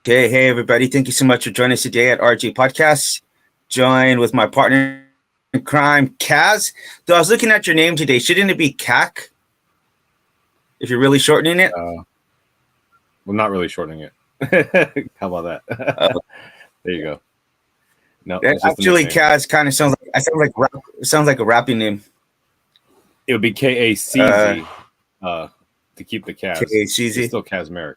Hey, everybody. Thank you so much for joining us today at RHE Podcast. Joined with my partner in crime, Kaz. Though I was looking at your name today, shouldn't it be CAC if you're really shortening it? Well, not really shortening it. How about that? There you go. No, actually, Kaz kind of sounds like a rapping name. It would be KACZ to keep the Kaz. KACZ. It's still Kazmeric.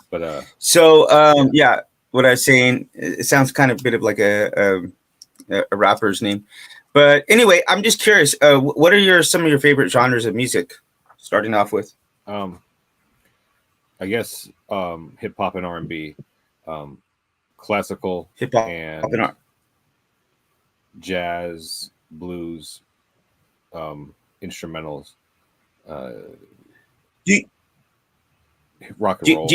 But what I was saying, it sounds kind of a bit of like a rapper's name. But anyway, I'm just curious, what are some of your favorite genres of music, starting off with? I guess hip hop and R&B, classical Hip hop and jazz, blues, instrumentals, rock and roll.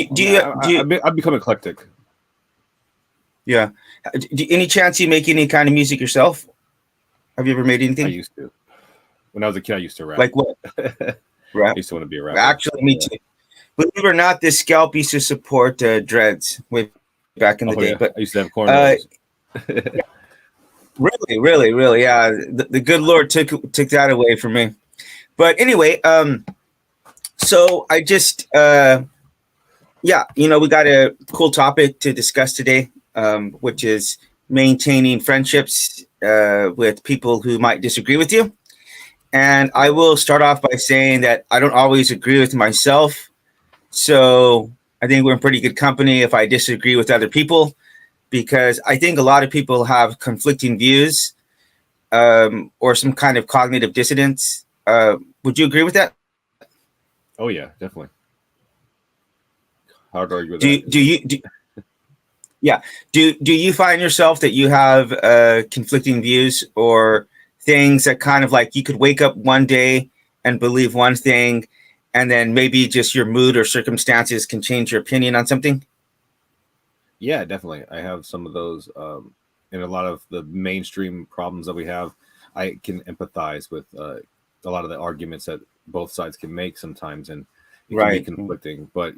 I've become eclectic. Yeah. Any chance you make any kind of music yourself? Have you ever made anything? I used to. When I was a kid, I used to rap. Like what? Rap? I used to want to be a rapper. Actually, me too. Believe it or not, this scalp used to support dreads way back in the day. Yeah. But I used to have cornrows. Really, yeah. The good Lord took that away from me. But anyway, so I just, we got a cool topic to discuss today, which is maintaining friendships with people who might disagree with you. And I will start off by saying that I don't always agree with myself. So I think we're in pretty good company if I disagree with other people, because I think a lot of people have conflicting views or some kind of cognitive dissonance. Would you agree with that? Oh, yeah, definitely. Hard to argue with that. Do you find yourself that you have conflicting views or things that kind of like you could wake up one day and believe one thing, and then maybe just your mood or circumstances can change your opinion on something? Yeah, definitely. I have some of those. In a lot of the mainstream problems that we have, I can empathize with a lot of the arguments that both sides can make sometimes, and it can be conflicting. But,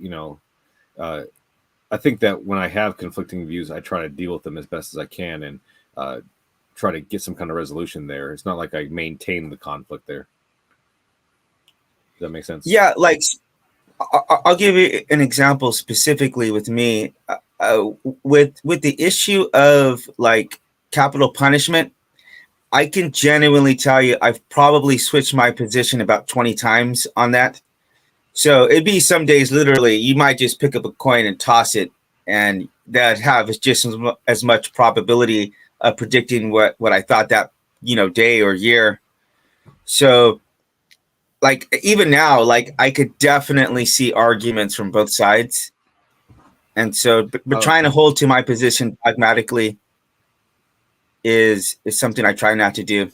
I think that when I have conflicting views, I try to deal with them as best as I can and try to get some kind of resolution there. It's not like I maintain the conflict there. Does that make sense? Yeah, like I'll give you an example specifically with me. With the issue of like capital punishment, I can genuinely tell you I've probably switched my position about 20 times on that. So it'd be some days literally you might just pick up a coin and toss it, and that have just as much probability of predicting what I thought that day or year. So like even now, like I could definitely see arguments from both sides. And so, but trying to hold to my position pragmatically is something I try not to do.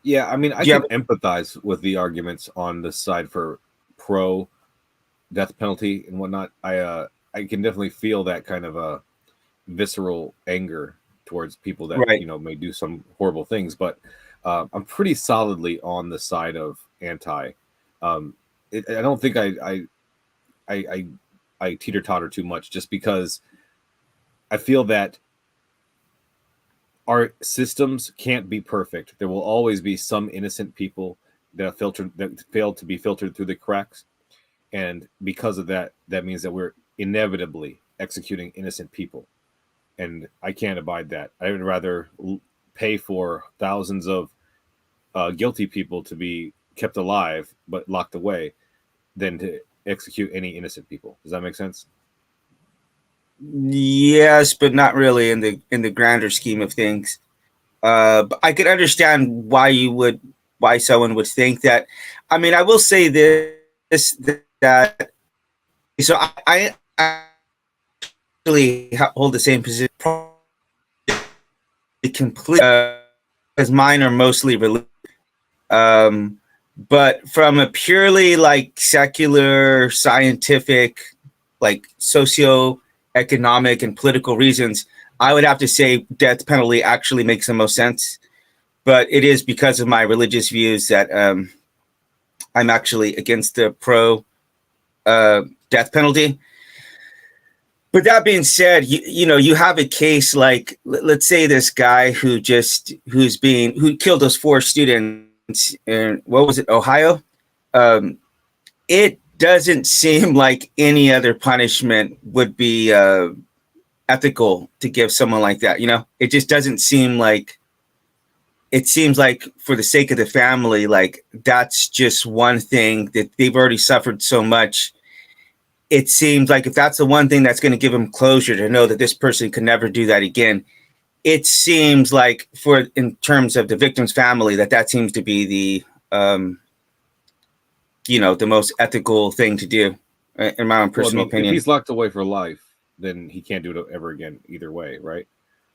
Yeah, I mean, I can empathize with the arguments on the side for pro death penalty and whatnot. I can definitely feel that kind of a visceral anger towards people that may do some horrible things. But I'm pretty solidly on the side of anti. I don't think I teeter-totter too much, just because I feel that our systems can't be perfect. There will always be some innocent people that fail to be filtered through the cracks. And because of that, that means that we're inevitably executing innocent people. And I can't abide that. I would rather pay for thousands of guilty people to be kept alive but locked away than to execute any innocent people. Does that make sense? Yes, but not really in the grander scheme of things. But I could understand why someone would think that. I mean, I will say that. So I actually hold the same position. Complete, as mine are mostly religious. But from a purely like secular, scientific, like socio-economic and political reasons, I would have to say death penalty actually makes the most sense. But it is because of my religious views that I'm actually against the pro death penalty. But that being said, you have a case like, let's say this guy who killed those 4 students in, what was it, Ohio? It doesn't seem like any other punishment would be ethical to give someone like that. It just doesn't seem like. It seems like for the sake of the family, like that's just one thing that they've already suffered so much. It seems like if that's the one thing that's going to give them closure, to know that this person could never do that again, it seems like in terms of the victim's family, that seems to be the most ethical thing to do, in my own personal opinion. If he's locked away for life, then he can't do it ever again either way, right?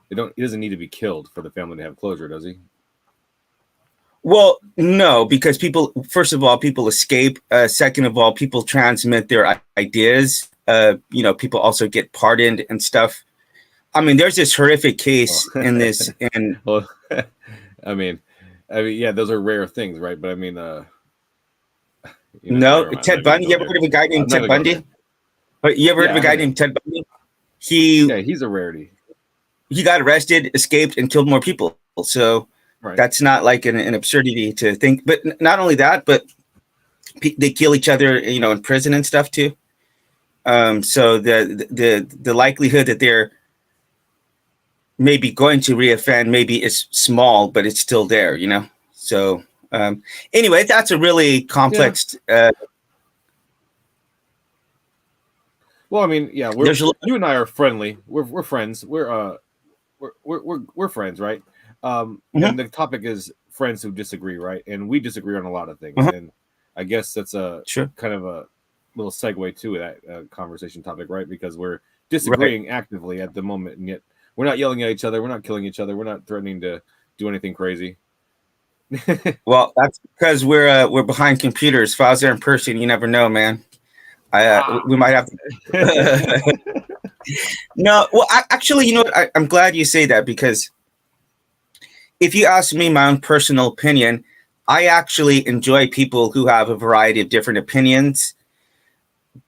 He doesn't need to be killed for the family to have closure, does he? Well, no, because first of all, people escape. Second of all, people transmit their ideas. People also get pardoned and stuff. I mean, there's this horrific case in this. And well, I mean, yeah, those are rare things, right? But I mean, no, Ted Bundy. You ever heard of a guy named Ted Bundy? You ever heard of a guy named Ted Bundy? He's a rarity. He got arrested, escaped, and killed more people. So. Right. That's not like an absurdity to think. But not only that, but they kill each other, in prison and stuff too. So the likelihood that they're maybe going to reoffend maybe is small, but it's still there, So anyway, that's a really complex. Yeah. Well, I mean, yeah, you and I are friendly. We're friends. We're friends, right? And the topic is friends who disagree, right? And we disagree on a lot of things. And I guess that's kind of a little segue to that conversation topic, right? Because we're disagreeing actively at the moment, and yet we're not yelling at each other. We're not killing each other. We're not threatening to do anything crazy. Well, that's because we're behind computers. If I was there in person, you never know, man. We might have to. No, well, actually, I'm glad you say that, because if you ask me my own personal opinion, I actually enjoy people who have a variety of different opinions,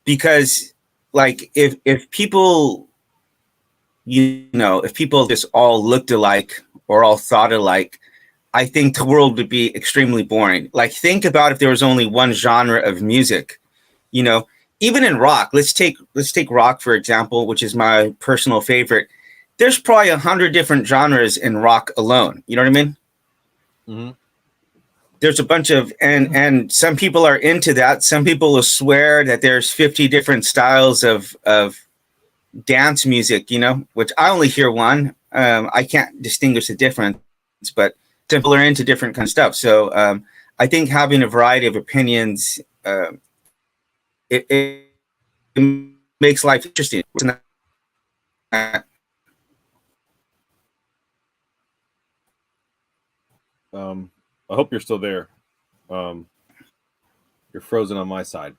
because, like, if people, if people just all looked alike or all thought alike, I think the world would be extremely boring. Like, think about if there was only one genre of music, even in rock. Let's take rock, for example, which is my personal favorite. There's probably 100 different genres in rock alone. You know what I mean? Mm-hmm. There's a bunch of, and some people are into that. Some people will swear that there's 50 different styles of dance music, which I only hear one. I can't distinguish the difference, but people are into different kind of stuff. So I think having a variety of opinions, it makes life interesting. I hope you're still there. You're frozen on my side,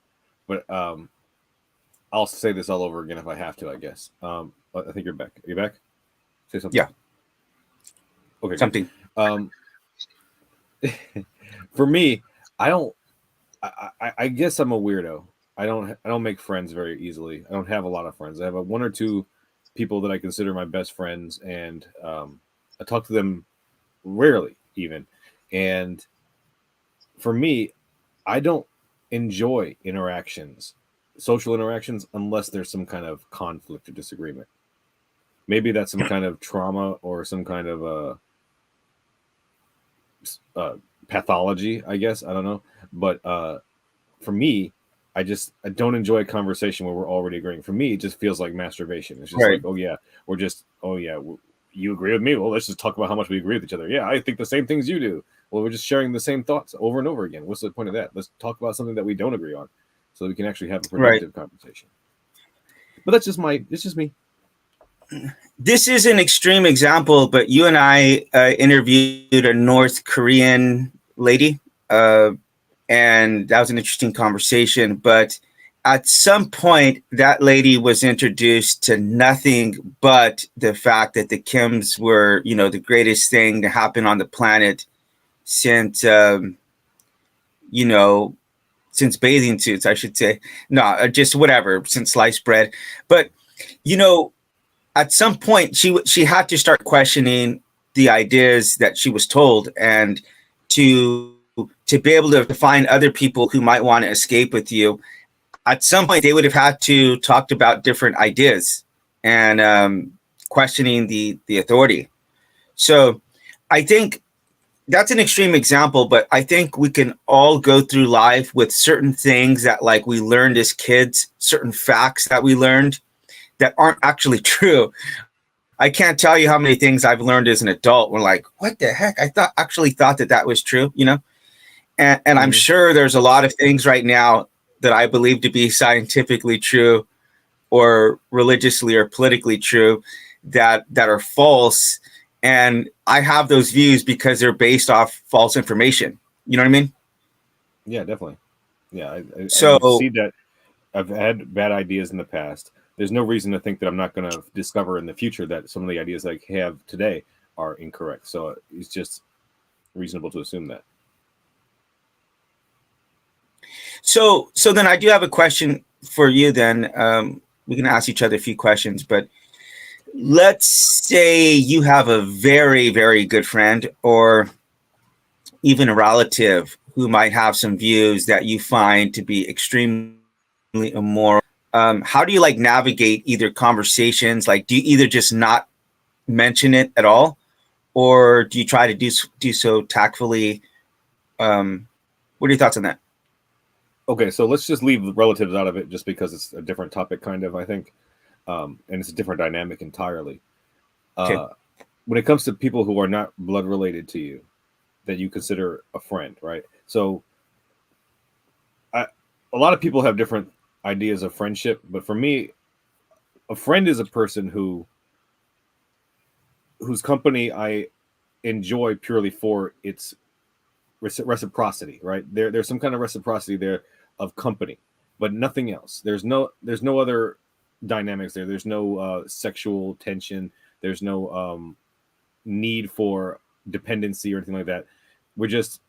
but I'll say this all over again if I have to, I guess. I think you're back. Are you back? Say something. Yeah. Okay. Something. For me, I guess I'm a weirdo. I don't make friends very easily. I don't have a lot of friends. I have one or two people that I consider my best friends, and I talk to them rarely even. And for me, I don't enjoy social interactions, unless there's some kind of conflict or disagreement. Maybe that's some kind of trauma or some kind of pathology, I guess. I don't know. But for me, I don't enjoy a conversation where we're already agreeing. For me, it just feels like masturbation. It's just like, you agree with me? Well, let's just talk about how much we agree with each other. Yeah, I think the same things you do. Well, we're just sharing the same thoughts over and over again. What's the point of that? Let's talk about something that we don't agree on, so that we can actually have a productive conversation. But it's just me. This is an extreme example, but you and I interviewed a North Korean lady, and that was an interesting conversation. But at some point, that lady was introduced to nothing but the fact that the Kims were, the greatest thing to happen on the planet since, since bathing suits, I should say. No, just whatever, since sliced bread. But You know, at some point she had to start questioning the ideas that she was told, and to be able to find other people who might want to escape with you. At some point, they would have had to talk about different ideas and questioning the authority. So, I think that's an extreme example, but I think we can all go through life with certain things that like we learned as kids, certain facts that we learned that aren't actually true. I can't tell you how many things I've learned as an adult. We're like, what the heck? I thought that was true, you know? And I'm sure there's a lot of things right now that I believe to be scientifically true or religiously or politically true that are false. And I have those views because they're based off false information. You know what I mean? Yeah, definitely. Yeah, I So see that. I've had bad ideas in the past. There's no reason to think that I'm not going to discover in the future that some of the ideas I have today are incorrect. So it's just reasonable to assume that. So then I do have a question for you then. We can ask each other a few questions, but let's say you have a very, very good friend or even a relative who might have some views that you find to be extremely immoral. How do you like navigate either conversations? Like, do you either just not mention it at all, or do you try to do so tactfully? What are your thoughts on that? Okay, so let's just leave the relatives out of it just because it's a different topic, kind of, I think. And it's a different dynamic entirely. Okay. When it comes to people who are not blood related to you, that you consider a friend, right? So a lot of people have different ideas of friendship, but for me, a friend is a person whose company I enjoy purely for its reciprocity, right? There's some kind of reciprocity there of company, but nothing else. There's no other dynamics there. There's no sexual tension. There's no need for dependency or anything like that. We're just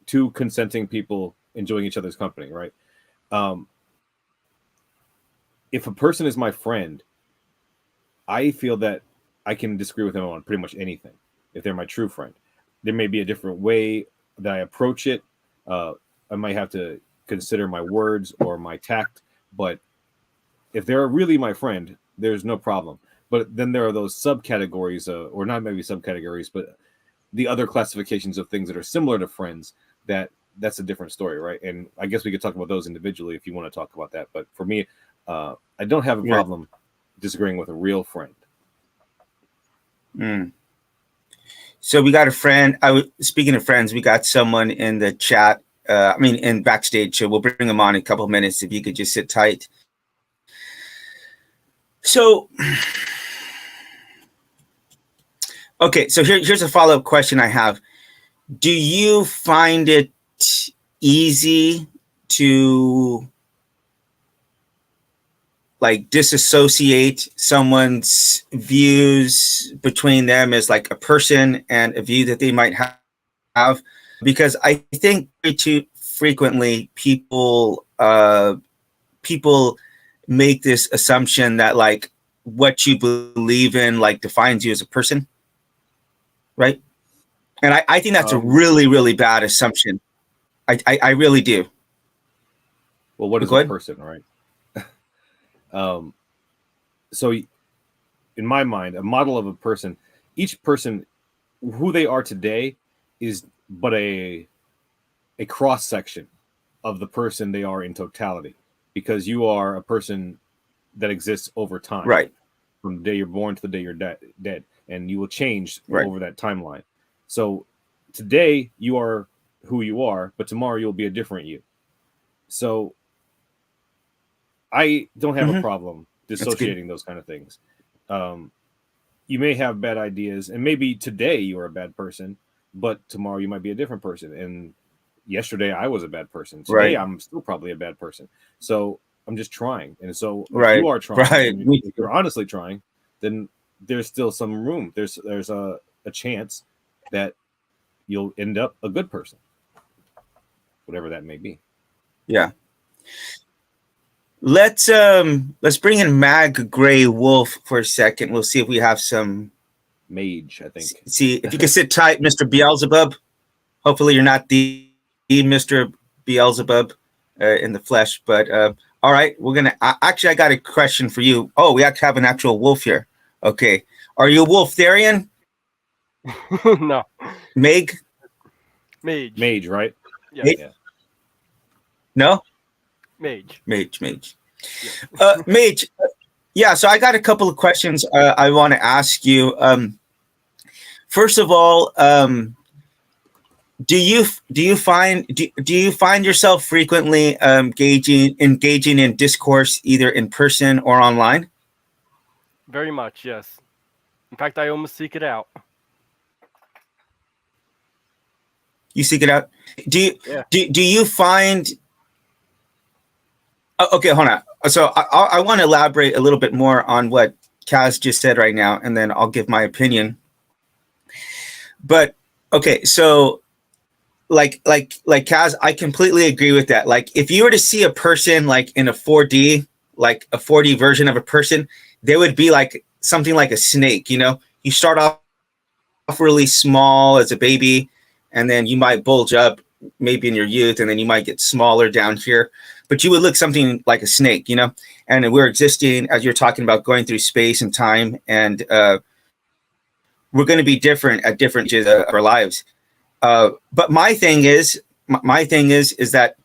two consenting people enjoying each other's company, right? If a person is my friend, I feel that I can disagree with them on pretty much anything if they're my true friend. There may be a different way that I approach it. I might have to consider my words or my tact, but if they're really my friend, there's no problem. But then there are those subcategories, or not maybe subcategories, but the other classifications of things that are similar to friends. That's a different story, right? And I guess we could talk about those individually if you want to talk about that. But for me, I don't have a problem disagreeing with a real friend. So we got a friend. Speaking of friends, we got someone in the chat. In backstage. So we'll bring them on in a couple of minutes. If you could just sit tight. So, okay. So here's a follow-up question I have. Do you find it easy to like disassociate someone's views between them as like a person and a view that they might have? Because I think too frequently people make this assumption that like what you believe in like defines you as a person, right? And I think that's a really, really bad assumption. I really do. Well, what is a person, right? So in my mind, a model of a person, each person, who they are today is but a cross section of the person they are in totality, because you are a person that exists over time, right? From the day you're born to the day you're dead, and you will change over that timeline. So today you are who you are, but tomorrow you'll be a different you. So I don't have a problem dissociating those kind of things. You may have bad ideas, and maybe today you are a bad person, but tomorrow you might be a different person. And yesterday I was a bad person. Today I'm still probably a bad person. So I'm just trying. And so if you are trying, if you're honestly trying, then there's still some room. There's a chance that you'll end up a good person, whatever that may be. Yeah. let's bring in Mag Gray Wolf for a second. We'll see if we have some Mage, I think. See if you can sit tight, Mr. Beelzebub. Hopefully you're not the Mr. Beelzebub in the flesh, but all right, we're gonna. Actually, I got a question for you. Oh, we have an actual wolf here. Okay, are you a Wolftharian? No. Meg? Mage, right? Yeah. Mage? No? Mage. Yeah. Mage. Yeah, so I got a couple of questions I want to ask you. First of all, do you find yourself frequently engaging in discourse either in person or online? Very much, yes. In fact, I almost seek it out. You seek it out. Do you find? Okay, hold on. So I want to elaborate a little bit more on what Kaz just said right now, and then I'll give my opinion. But okay, so like Kaz, I completely agree with that. Like, if you were to see a person like in a 4D, like a 4D version of a person, they would be like something like a snake. You know, you start off really small as a baby, and then you might bulge up maybe in your youth, and then you might get smaller down here, but you would look something like a snake, you know. And we're existing, as you're talking about, going through space and time, and we're going to be different at different stages of our lives. But my thing is that,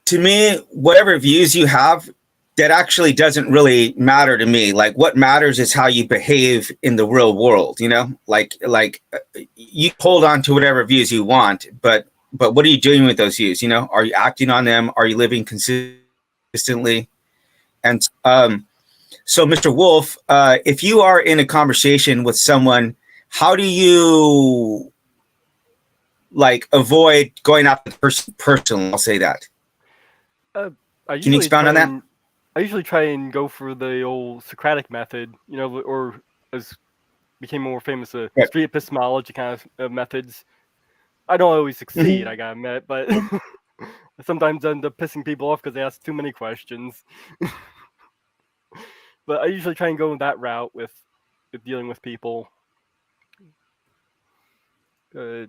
to me, whatever views you have, that actually doesn't really matter to me. Like, what matters is how you behave in the real world, you know. Like you hold on to whatever views you want, but what are you doing with those views? You know, are you acting on them? Are you living consistently? And so, Mr. Wolf, if you are in a conversation with someone, how do you like avoid going after the person personally? I'll say that. Can you expound on that? I usually try and go for the old Socratic method, you know, or as became more famous, street epistemology kind of methods. I don't always succeed, I gotta admit, but I sometimes end up pissing people off because they ask too many questions. But I usually try and go that route with dealing with people. I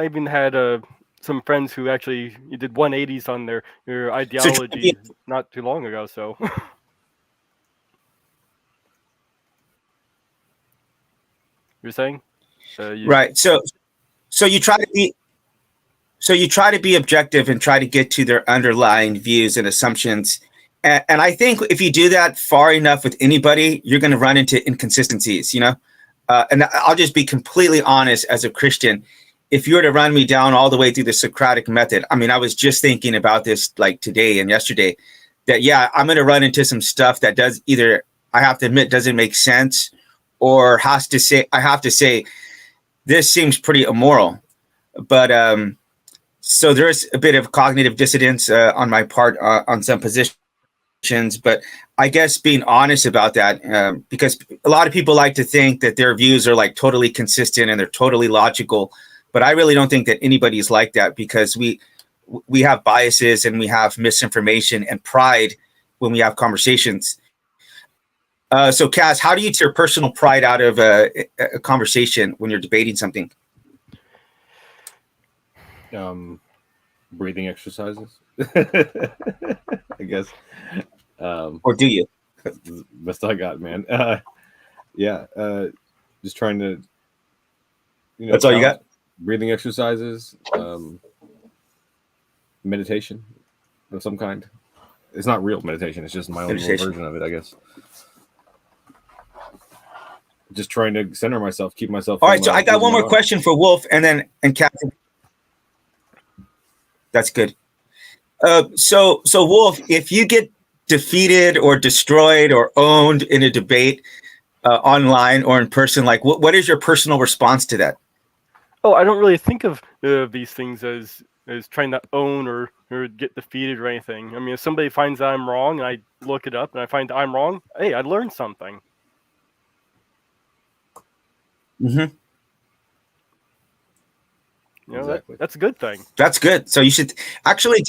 even had some friends who actually did 180s on their ideology not too long ago. So, you're saying, right? So you try to be objective and try to get to their underlying views and assumptions. And I think if you do that far enough with anybody, you're going to run into inconsistencies, you know. And I'll just be completely honest as a Christian. If you were to run me down all the way through the Socratic method, I mean, I was just thinking about this like today and yesterday, that, yeah, I'm going to run into some stuff that does either, I have to admit, doesn't make sense, or I have to say, this seems pretty immoral. But so there's a bit of cognitive dissonance on my part on some positions. But I guess being honest about that, because a lot of people like to think that their views are like totally consistent and they're totally logical. But I really don't think that anybody's like that, because we have biases and we have misinformation and pride when we have conversations. So, Kaz, how do you take your personal pride out of a conversation when you're debating something? Breathing exercises, I guess. Or do you? Best I got, man. Just trying to, that's all you got? Breathing exercises, meditation of some kind. It's not real meditation. It's just my own little version of it, I guess. Just trying to center myself, keep myself. All right, so I got one more question for Wolf, and Captain. That's good. So Wolf, if you get defeated or destroyed or owned in a debate online or in person, like what is your personal response to that? Oh, I don't really think of these things as trying to own or get defeated or anything. I mean, if somebody finds that I'm wrong and I look it up and I find I'm wrong, hey, I learned something. Mm-hmm. You know, exactly. That's a good thing. That's good. So you should actually,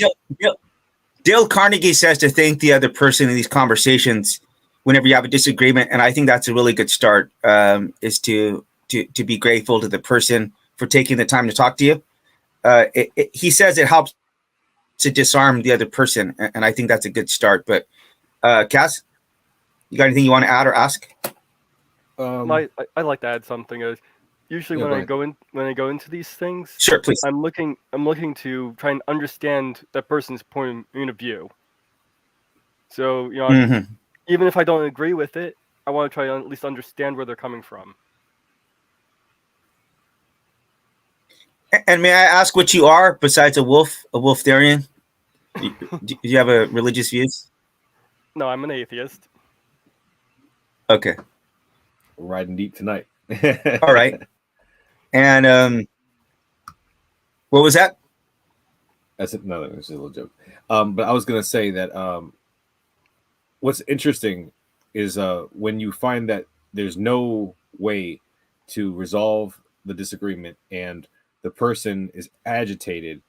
Dale Carnegie says to thank the other person in these conversations whenever you have a disagreement, and I think that's a really good start. Is to be grateful to the person for taking the time to talk to you. He says it helps to disarm the other person, and I think that's a good start. But Cass, you got anything you want to add or ask? I'd like to add something. Usually when I go into these things, sure, please. I'm looking to try and understand that person's point of view. So even if I don't agree with it, I want to try to at least understand where they're coming from. And may I ask what you are besides a Wolfarian? Do you have a religious views? No, I'm an atheist. Okay. We're riding deep tonight. All right. And what was that? That's it. No, that was a little joke. But I was going to say that what's interesting is when you find that there's no way to resolve the disagreement and the person is agitated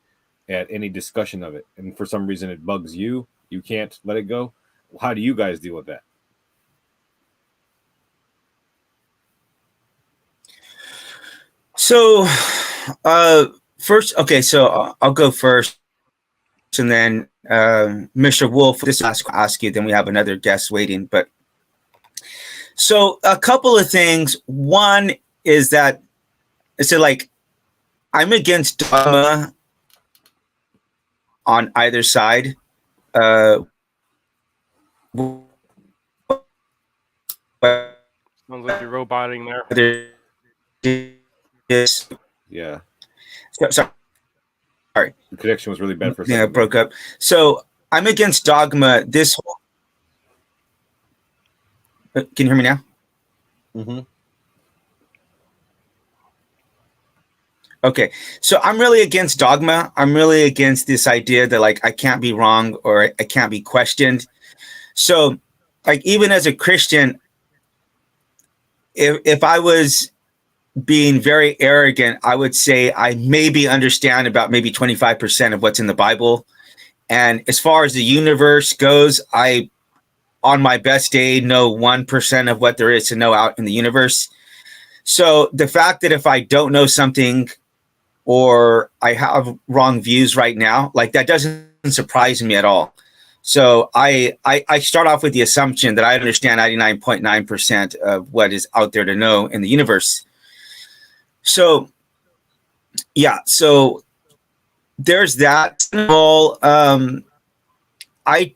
at any discussion of it, and for some reason it bugs you, you can't let it go. How do you guys deal with that? So, first, okay, so I'll go first, and then Mr. Wolf, this ask you, then we have another guest waiting. But so a couple of things. One is that like I'm against dogma on either side. Sounds like you're roboting there. Yeah. Sorry. The connection was really bad for a second. Yeah, it broke up. So I'm against dogma. Can you hear me now? Mm-hmm. Okay. So I'm really against dogma. I'm really against this idea that like I can't be wrong or I can't be questioned. So like even as a Christian, if I was being very arrogant, I would say I maybe understand about maybe 25% of what's in the Bible. And as far as the universe goes, I, on my best day, know 1% of what there is to know out in the universe. So the fact that if I don't know something or I have wrong views right now, like that doesn't surprise me at all. So I start off with the assumption that I understand 99.9% of what is out there to know in the universe. So, yeah, so there's that. Well, I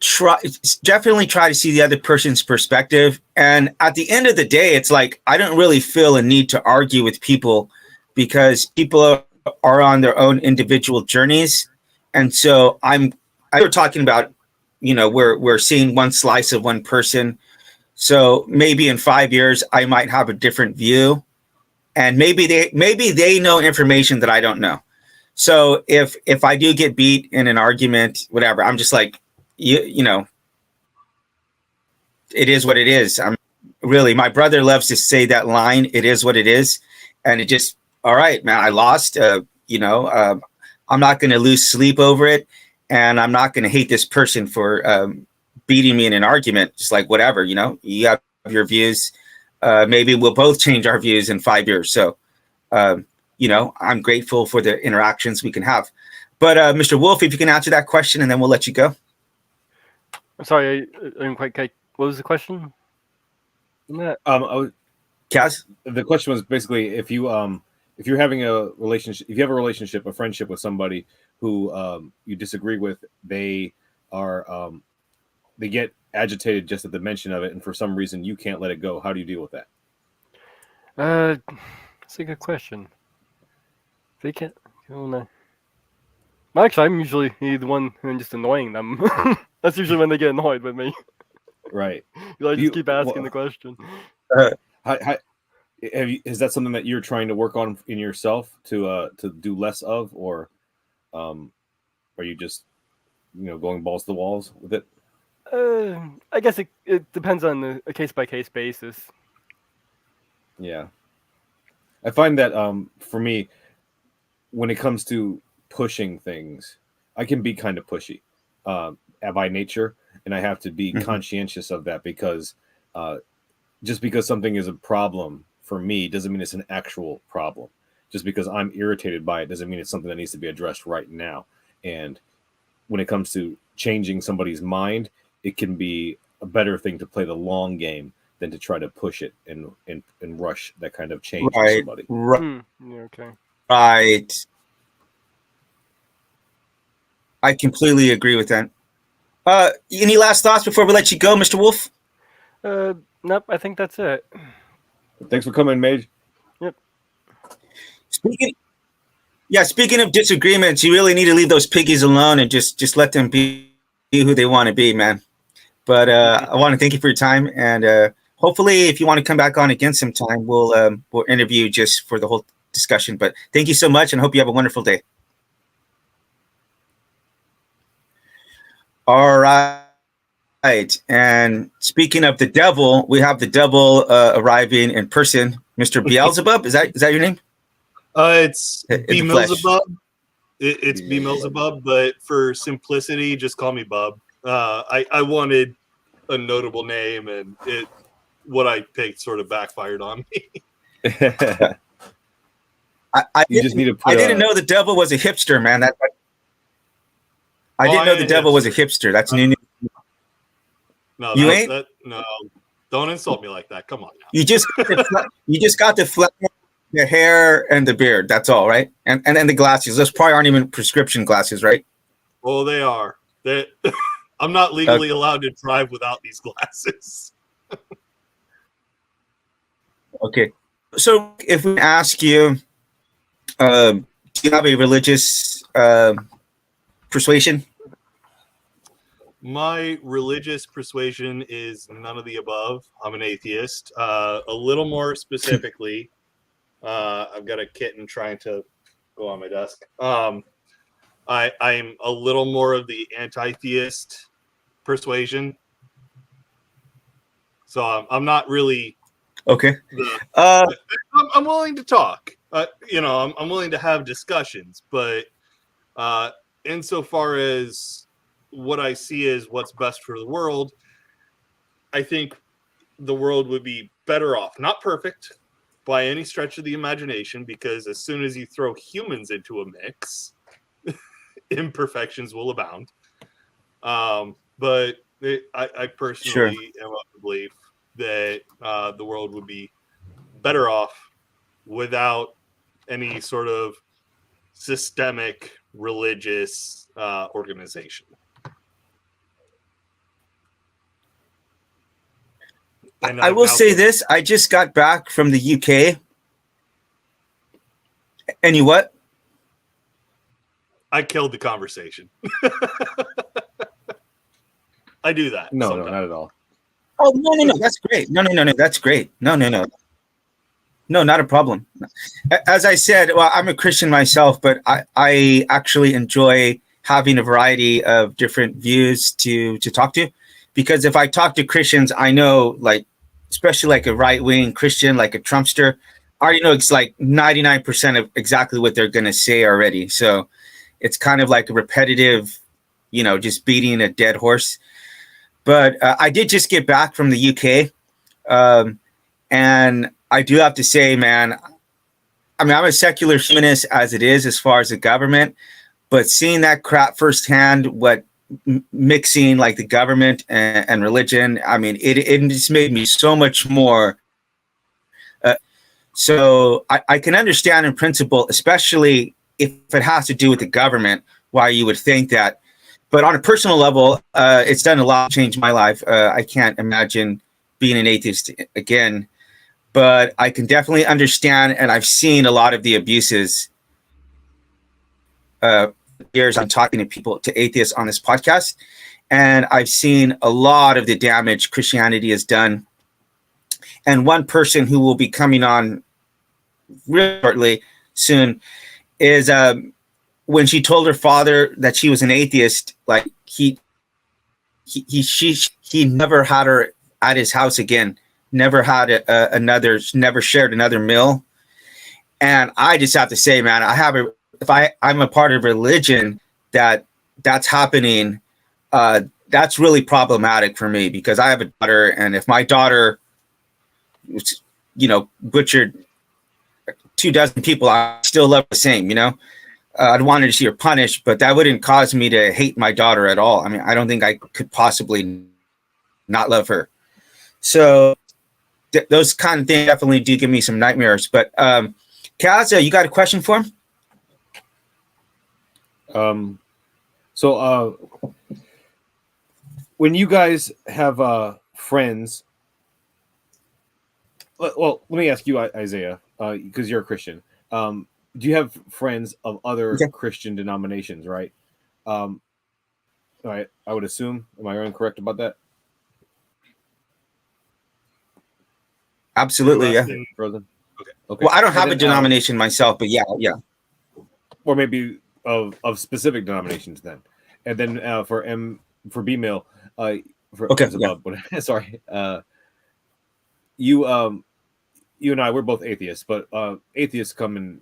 definitely try to see the other person's perspective. And at the end of the day, it's like, I don't really feel a need to argue with people because people are on their own individual journeys. And so we're talking about, we're seeing one slice of one person. So maybe in 5 years, I might have a different view. And maybe they know information that I don't know. So if I do get beat in an argument, whatever, I'm just like, you know, it is what it is. My brother loves to say that line, it is what it is. And it just, all right, man, I lost, I'm not going to lose sleep over it. And I'm not going to hate this person for beating me in an argument. Just like, whatever, you have your views. Maybe we'll both change our views in 5 years. So, I'm grateful for the interactions we can have. But Mr. Wolf, if you can answer that question, and then we'll let you go. I'm sorry, I didn't quite catch. What was the question? Kaz? The question was basically if you're having a relationship, if you have a relationship, a friendship with somebody who you disagree with, they get agitated just at the mention of it, and for some reason you can't let it go. How do you deal with that? That's a good question. They can't. Actually, I'm usually the one who's just annoying them. That's usually when they get annoyed with me. Right. I just keep asking the question. Is that something that you're trying to work on in yourself to do less of, or are you just going balls to the walls with it? I guess it depends on a case-by-case basis. Yeah. I find that for me, when it comes to pushing things, I can be kind of pushy. by nature, and I have to be conscientious of that, because just because something is a problem for me doesn't mean it's an actual problem. Just because I'm irritated by it doesn't mean it's something that needs to be addressed right now. And when it comes to changing somebody's mind, it can be a better thing to play the long game than to try to push it and rush that kind of change for somebody. Right. Yeah, okay. Right. I completely agree with that. Any last thoughts before we let you go, Mr. Wolf? Nope, I think that's it. Thanks for coming, Mage. Yep. Speaking of disagreements, you really need to leave those piggies alone and just let them be who they want to be, man. But I want to thank you for your time, and hopefully, if you want to come back on again sometime, we'll interview just for the whole discussion. But thank you so much, and hope you have a wonderful day. All right. And speaking of the devil, we have the devil arriving in person. Mr. Beelzebub, is that your name? It's In B the flesh. Milzebub. It's B Milzebub, but for simplicity, just call me Bub. I wanted a notable name, and what I picked sort of backfired on me. I didn't know the devil was a hipster, man. I didn't know the devil was a hipster. That's new. No, You ain't? No, don't insult me like that. Come on now. You just got the flat, the hair, and the beard. That's all, right? And then the glasses. Those probably aren't even prescription glasses, right? Oh, they are. I'm not legally allowed to drive without these glasses. Okay. So if we ask you, do you have a religious persuasion? My religious persuasion is none of the above. I'm an atheist. A little more specifically, I've got a kitten trying to go on my desk. I'm a little more of the anti-theist persuasion. So I'm not really Okay. I'm willing to talk. I'm willing to have discussions, but insofar as what I see as what's best for the world, I think the world would be better off. Not perfect by any stretch of the imagination, because as soon as you throw humans into a mix, imperfections will abound. But I personally am of the belief that the world would be better off without any sort of systemic religious organization. And I will say this. I just got back from the UK. And you what? I killed the conversation. I do that. No, sometimes. not at all. Oh, no. That's great. No. That's great. No. No, not a problem. As I said, well, I'm a Christian myself, but I actually enjoy having a variety of different views to talk to. Because if I talk to Christians, I know, like, especially like a right-wing Christian, like a Trumpster, I already know it's like 99% of exactly what they're going to say already. So it's kind of like a repetitive, just beating a dead horse. But I did just get back from the UK. And I do have to say, man, I mean, I'm a secular humanist as it is, as far as the government, but seeing that crap firsthand, what mixing like the government and religion, I mean, it just made me so much more. So I can understand in principle, especially if it has to do with the government, why you would think that. But on a personal level, it's done a lot to change my life. I can't imagine being an atheist again, but I can definitely understand, and I've seen a lot of the abuses. Years I'm talking to people, to atheists on this podcast, and I've seen a lot of the damage Christianity has done. And one person who will be coming on really shortly soon is when she told her father that she was an atheist, like he never had her at his house again, never had never shared another meal. And I just have to say, man, I'm a part of religion that's happening. that's really problematic for me because I have a daughter, and if my daughter, butchered 24 people, I still love the same. I'd wanted to see her punished, but that wouldn't cause me to hate my daughter at all. I mean, I don't think I could possibly not love her. So those kind of things definitely do give me some nightmares. But Kaz, you got a question for him? So when you guys have friends, well, let me ask you, Isaiah, because you're a Christian. Do you have friends of other Christian denominations, right? All right, I would assume. Am I incorrect about that? Absolutely, yeah. Frozen. Okay. Well, I don't have a denomination myself, but yeah. Or maybe of specific denominations then. And then for B-mail, sorry. You and I, we're both atheists, but atheists come in,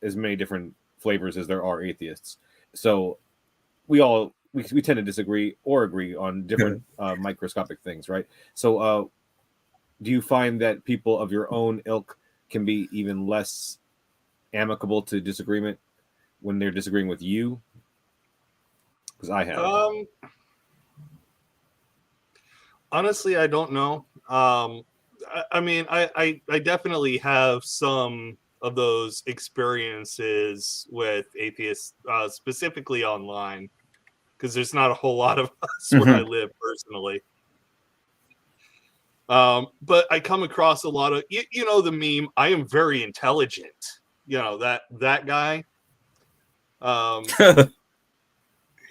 as many different flavors as there are atheists. So we tend to disagree or agree on different microscopic things, right? So do you find that people of your own ilk can be even less amicable to disagreement when they're disagreeing with you? Because I have. Honestly, I don't know. I mean, I definitely have some of those experiences with atheists, specifically online, because there's not a whole lot of us where I live personally. But I come across a lot of, the meme, I am very intelligent. That guy.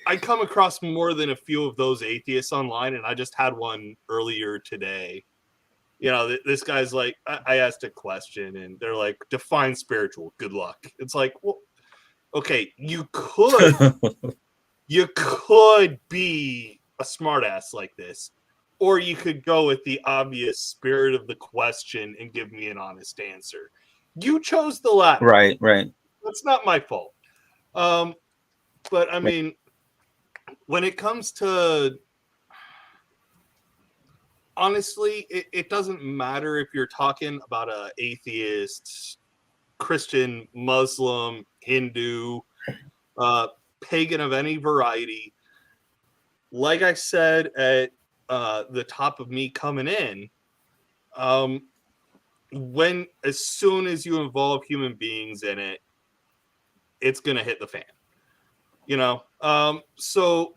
I come across more than a few of those atheists online, and I just had one earlier today. This guy's like, I asked a question, and they're like, define spiritual. Good luck. It's like, well, okay, you could be a smartass like this, or you could go with the obvious spirit of the question and give me an honest answer. You chose the latter. Right. That's not my fault. But I mean, when it comes to, honestly, it doesn't matter if you're talking about an atheist, Christian, Muslim, Hindu, pagan of any variety. Like I said at the top of me coming in, as soon as you involve human beings in it, it's gonna hit the fan. So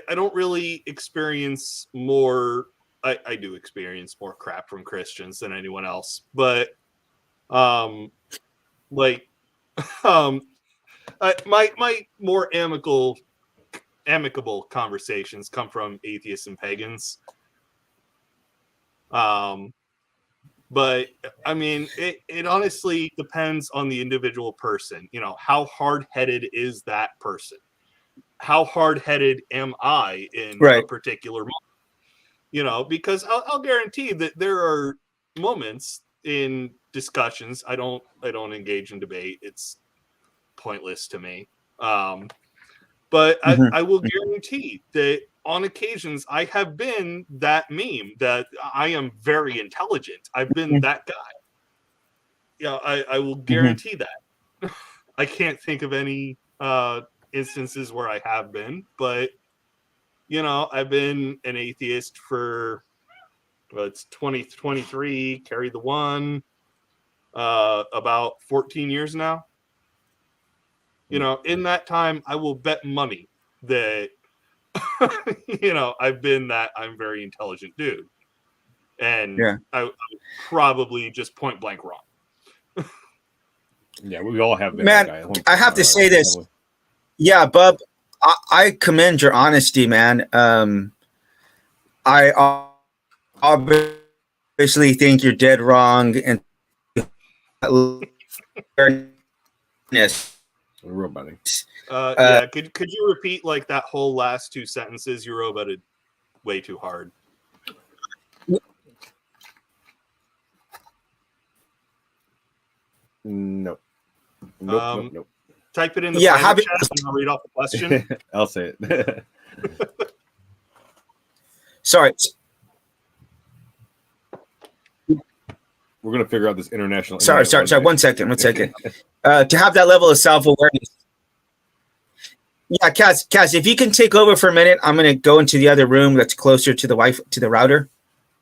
I don't really experience more. I do experience more crap from Christians than anyone else, but my more amicable conversations come from atheists and pagans. But I mean, it honestly depends on the individual person. How hard-headed is that person? How hard-headed am I in a particular moment? Because I'll guarantee that there are moments in discussions I don't engage in debate. It's pointless to me. But I will guarantee that on occasions I have been that meme that I am very intelligent. I've been that guy. I will guarantee that. I can't think of any instances where I have been, but I've been an atheist for it's 2023, carry the one, about 14 years now. In that time, I will bet money that I've been that I'm very intelligent dude, and I probably just point blank wrong. Yeah, we all have been. Man, I have to say this. Yeah, Bub, I commend your honesty, man. I obviously think you're dead wrong, and Roboting. Yeah, could you repeat like that whole last two sentences? You roboted way too hard. No. Nope. type it in the Yeah, private chat and I'll read off the question. I'll say it. Sorry. We're gonna figure out this international. Sorry. One second. To have that level of self-awareness. Yeah, Kaz, if you can take over for a minute, I'm gonna go into the other room that's closer to the router.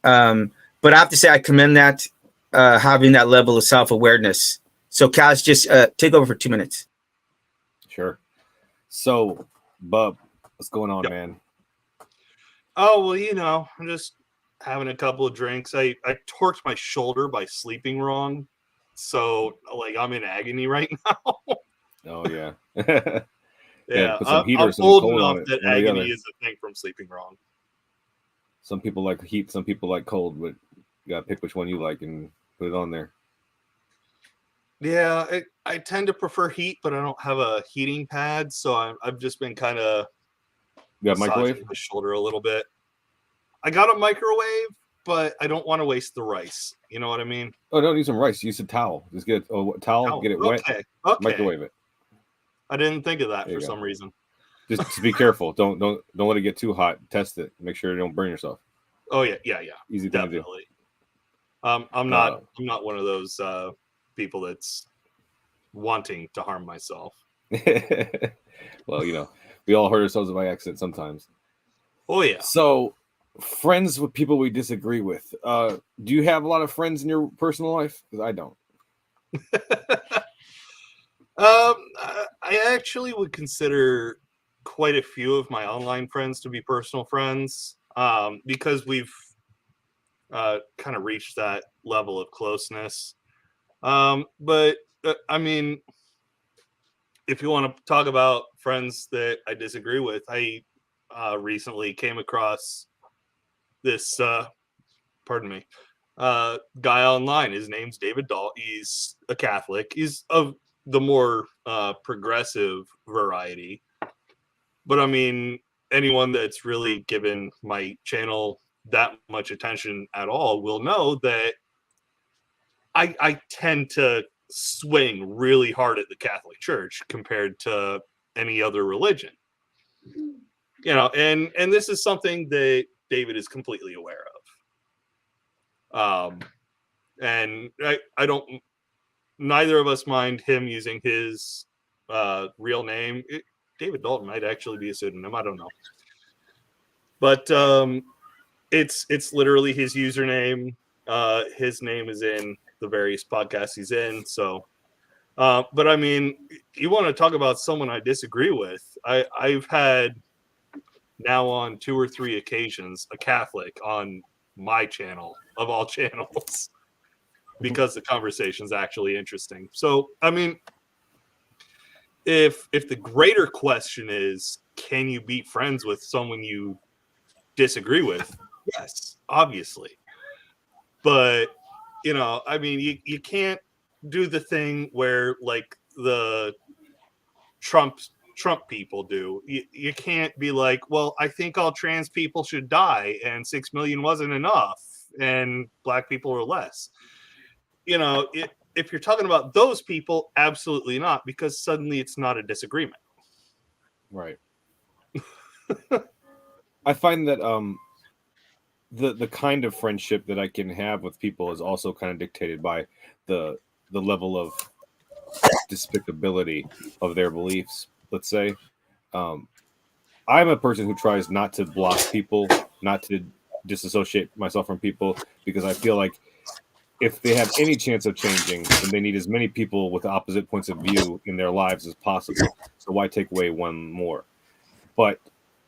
But I have to say, I commend that having that level of self-awareness. So, Kaz, just take over for 2 minutes. Sure. So, Bub, what's going on, man? Oh, well, I'm just having a couple of drinks. I torqued my shoulder by sleeping wrong. So, like, I'm in agony right now. Oh, yeah. Yeah, put some heat or I'm some old cold enough on it. that agony is a thing from sleeping wrong. Some people like heat, some people like cold, but you gotta pick which one you like and put it on there. Yeah, I tend to prefer heat, but I don't have a heating pad, so I've just been kind of You got a microwave? my shoulder a little bit. I got a microwave, but I don't want to waste the rice. You know what I mean? Oh, don't use some rice. Use a towel. Just get a towel, get it wet, Okay. microwave it. I didn't think of that There for you go. some reason. Just be careful. Don't let it get too hot. Test it. Make sure you don't burn yourself. Oh yeah. Easy thing Definitely. I'm not one of those people that's wanting to harm myself. to do. Well, we all hurt ourselves by accident sometimes. Oh yeah. So, friends with people we disagree with. Do you have a lot of friends in your personal life? Because I don't. I actually would consider quite a few of my online friends to be personal friends, because we've kind of reached that level of closeness. But I mean, if you want to talk about friends that I disagree with, I recently came across this guy online. His name's David Dahl. He's a Catholic. He's of the more progressive variety. But I mean, anyone that's really given my channel that much attention at all will know that I tend to swing really hard at the Catholic Church compared to any other religion. And this is something that David is completely aware of. And I don't, neither of us mind him using his real name. David Dalton might actually be a pseudonym. I don't know. But it's literally his username. His name is in the various podcasts he's in. So, but I mean, you want to talk about someone I disagree with. I've had now on 2 or 3 occasions a Catholic on my channel of all channels because the conversation's actually interesting. So, I mean, if the greater question is, can you be friends with someone you disagree with? Yes, obviously. But, I mean, you can't do the thing where like the Trump people do. You can't be like, well, I think all trans people should die and 6 million wasn't enough and black people are less. If you're talking about those people, absolutely not, because suddenly it's not a disagreement. Right. I find that the kind of friendship that I can have with people is also kind of dictated by the level of despicability of their beliefs. Let's say, I'm a person who tries not to block people, not to disassociate myself from people, because I feel like if they have any chance of changing, then they need as many people with opposite points of view in their lives as possible. So why take away one more? But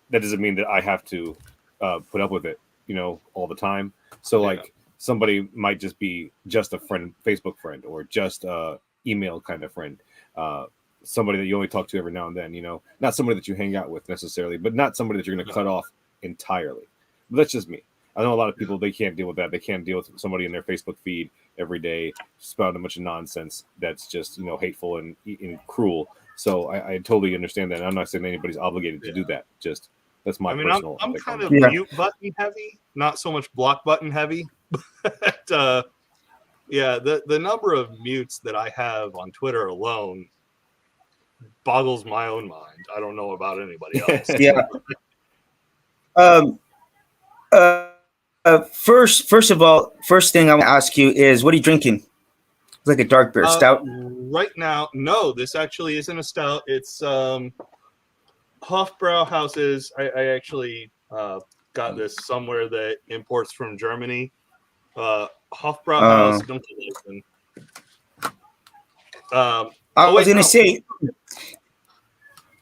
that doesn't mean that I have to put up with it, all the time. So like somebody might just be just a friend, Facebook friend, or just a email kind of friend. Somebody that you only talk to every now and then, not somebody that you hang out with necessarily, but not somebody that you're going to cut off entirely. But that's just me. I know a lot of people, they can't deal with that. They can't deal with somebody in their Facebook feed every day spouting a bunch of nonsense that's just, hateful and cruel. So I totally understand that. And I'm not saying anybody's obligated to do that. Just that's my personal. I'm kind of mute button heavy, not so much block button heavy. But the number of mutes that I have on Twitter alone boggles my own mind. I don't know about anybody else. Yeah. First of all, first thing I want to ask you is, what are you drinking? It's like a dark beer, stout. Right now, no, this actually isn't a stout. It's Hofbrauhauses. I actually got this somewhere that imports from Germany. Hofbrauhaus Dunkelweizen. I was going to say,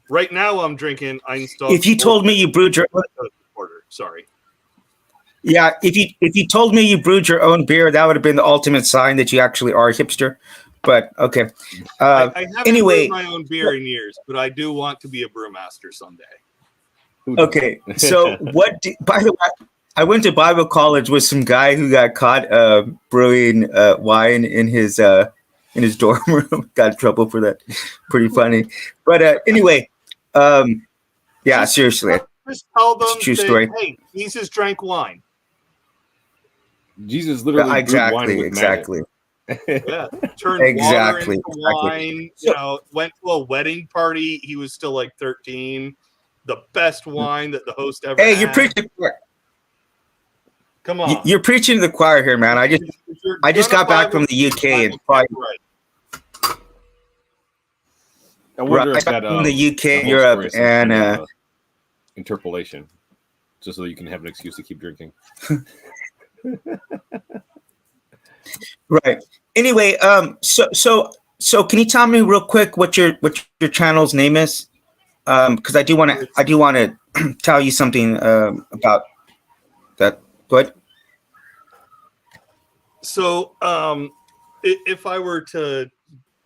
right now I'm drinking Einstall. if you told me you brewed your own, order, sorry. Yeah, if you told me you brewed your own beer, that would have been the ultimate sign that you actually are a hipster. But okay. I haven't Anyway, brewed my own beer in years, but I do want to be a brewmaster someday. Okay, so by the way, I went to Bible college with some guy who got caught brewing wine in his dorm room. Got in trouble for that. Pretty funny. But anyway, yeah, seriously. Just tell them, True story. Hey, Jesus drank wine. Jesus literally brewed wine with exactly. Yeah, turned water into wine. You know, went to a wedding party. He was still like 13. The best wine that the host ever had. You're preaching. Come on, you're preaching to the choir here, man. I just got back from the UK and right. I wonder if that from the UK, Europe, and interpolation, just so you can have an excuse to keep drinking. Right. Anyway, so can you tell me real quick what your channel's name is? Because I do want to tell you something about that. Go ahead. So, if I were to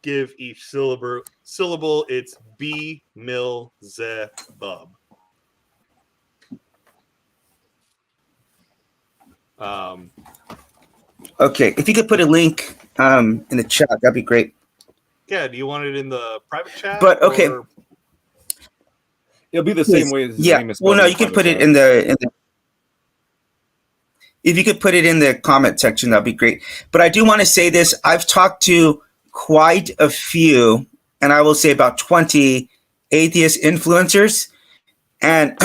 give each syllable, it's B mil ze bub. Okay, if you could put a link in the chat, that'd be great. Yeah, do you want it in the private chat? But okay, it'll be the same way as yeah. Well, no, you can put it in the. If you could put it in the comment section, that'd be great. But I do want to say this: I've talked to quite a few, and I will say about 20 atheist influencers, and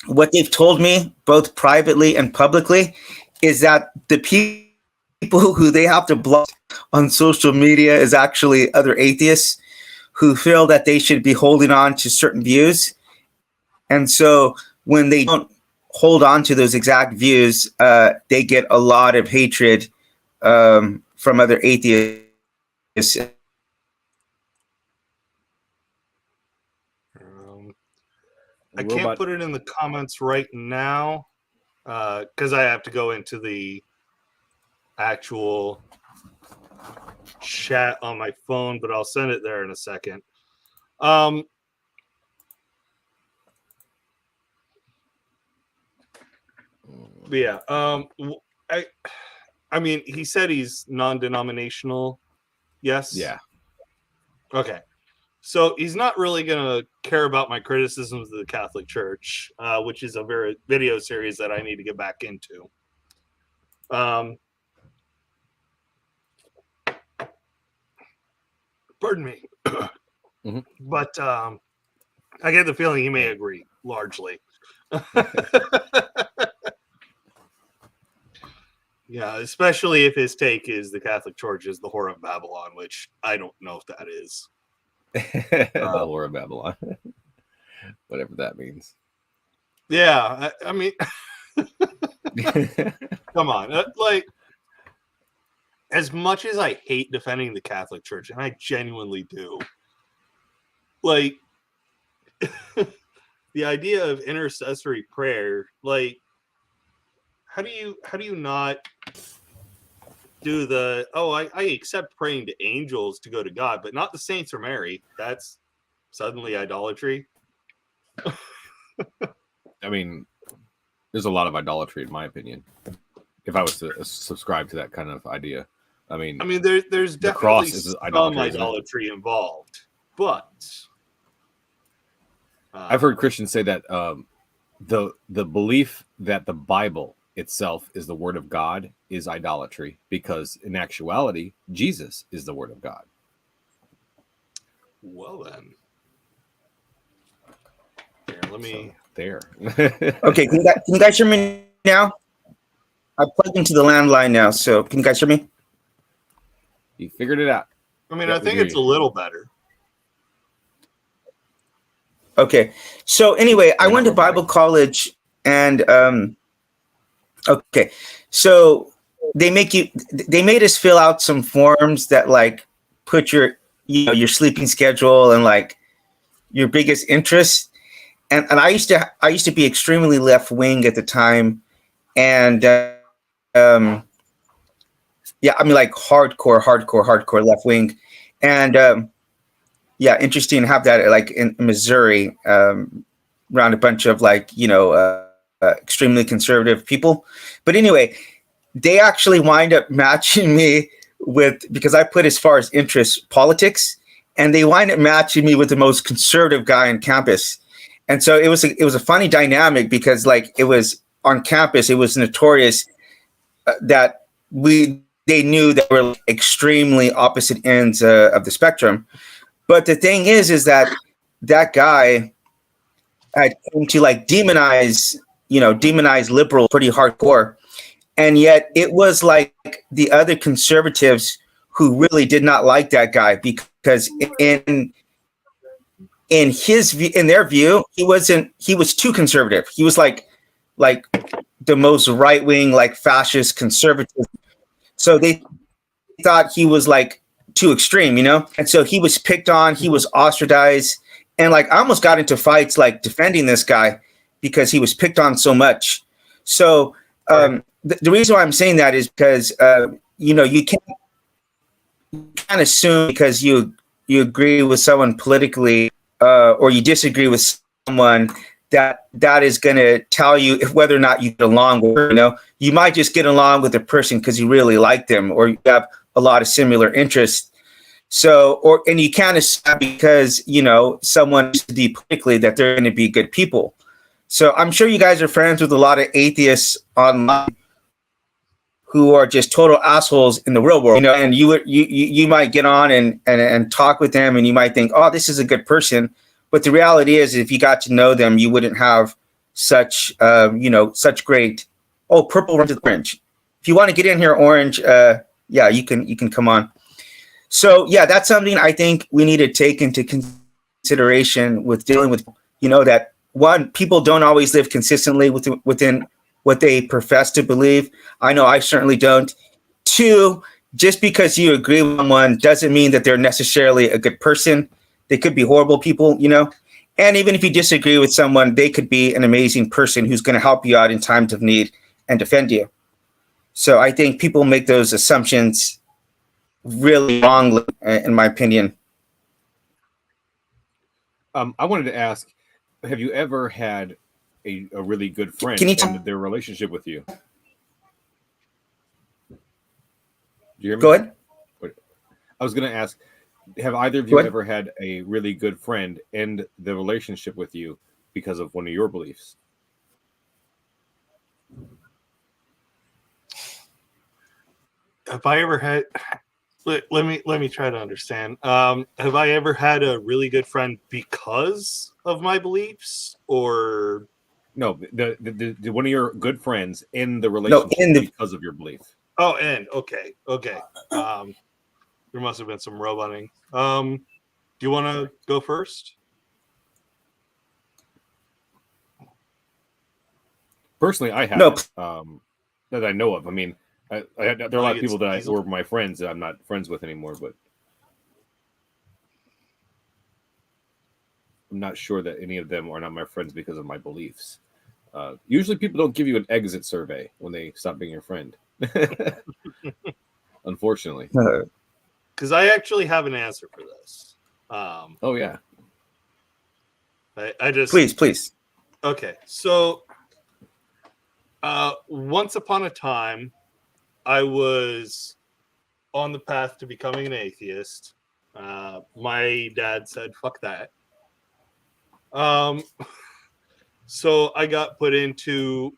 what they've told me, both privately and publicly, is that the people who they have to block on social media is actually other atheists who feel that they should be holding on to certain views. And so when they don't hold on to those exact views, they get a lot of hatred from other atheists. I can't put it in the comments right now because I have to go into the actual chat on my phone, but I'll send it there in a second. But yeah, I mean, he said he's non-denominational. Yes. Yeah. Okay. So he's not really going to care about my criticisms of the Catholic Church, which is a video series that I need to get back into. Pardon me. Mm-hmm. But I get the feeling he may agree, largely. Yeah, especially if his take is the Catholic Church is the whore of Babylon, which I don't know if that is. The whore of Babylon. Whatever that means. Yeah, I mean, come on. Like, as much as I hate defending the Catholic Church, and I genuinely do, like, the idea of intercessory prayer, like, how do you not do the I accept praying to angels to go to God, but not the saints or Mary? That's suddenly idolatry. I mean, there's a lot of idolatry, in my opinion. If I was to subscribe to that kind of idea, I mean, there's definitely cross is some idolatry involved, but I've heard Christians say that the belief that the Bible itself is the word of God is idolatry, because in actuality Jesus is the word of God. Well then. Here, let me. There. Okay, can you guys hear me now? I plugged into the landline now, so can you guys hear me? You figured it out. I mean, Yeah, I we think hear it's you. a little better. Okay. So anyway, I You're went to not robotic. Bible college, and okay. So they made us fill out some forms that like put your your sleeping schedule and like your biggest interests. And I used to be extremely left wing at the time, and yeah, I mean like hardcore left wing, and yeah, interesting to have that like in Missouri, around a bunch of like extremely conservative people. But anyway, they actually wind up matching me with, because I put as far as interest politics, and they wind up matching me with the most conservative guy on campus. And so it was a funny dynamic, because like it was on campus, it was notorious that they knew that we're extremely opposite ends of the spectrum. But the thing is that guy had come to like demonize liberals pretty hardcore. And yet it was like the other conservatives who really did not like that guy, because in his view, in their view, he was too conservative. He was like the most right wing, like fascist conservative. So they thought he was like too extreme, and so he was picked on, he was ostracized, and like I almost got into fights like defending this guy because he was picked on so much. So the reason why I'm saying that is because you can't assume because you agree with someone politically or you disagree with someone that is going to tell you whether or not you get along with. You might just get along with a person because you really like them, or you have a lot of similar interests. So, and you can't assume because someone used to be politically that they're going to be good people. So I'm sure you guys are friends with a lot of atheists online who are just total assholes in the real world, and you might get on and talk with them, and you might think, oh, this is a good person. But the reality is, if you got to know them, you wouldn't have such such great. Oh, purple runs to the orange. If you want to get in here, orange, yeah, you can come on. So yeah, that's something I think we need to take into consideration with dealing with, that one, people don't always live consistently within what they profess to believe. I know I certainly don't. Two, just because you agree with someone doesn't mean that they're necessarily a good person. They could be horrible people, and even if you disagree with someone, they could be an amazing person who's going to help you out in times of need and defend you. So I think people make those assumptions really wrongly, in my opinion. I wanted to ask, have you ever had a really good friend and their relationship with you? Do you hear me? Go ahead. I was going to ask, have either of you ever had a really good friend end the relationship with you because of one of your beliefs? Have I ever had? Let me try to understand. Have I ever had a really good friend because of my beliefs, or no? The one of your good friends in the relationship because of your belief. Oh, and okay. There must have been some roboting. Do you want to go first? Personally, I haven't. That I know of. I mean, there are a lot of people that were my friends that I'm not friends with anymore, but I'm not sure that any of them are not my friends because of my beliefs. Usually people don't give you an exit survey when they stop being your friend. Unfortunately. Because I actually have an answer for this. Oh, yeah. I just... Please. Okay, so once upon a time, I was on the path to becoming an atheist. My dad said, fuck that. So I got put into...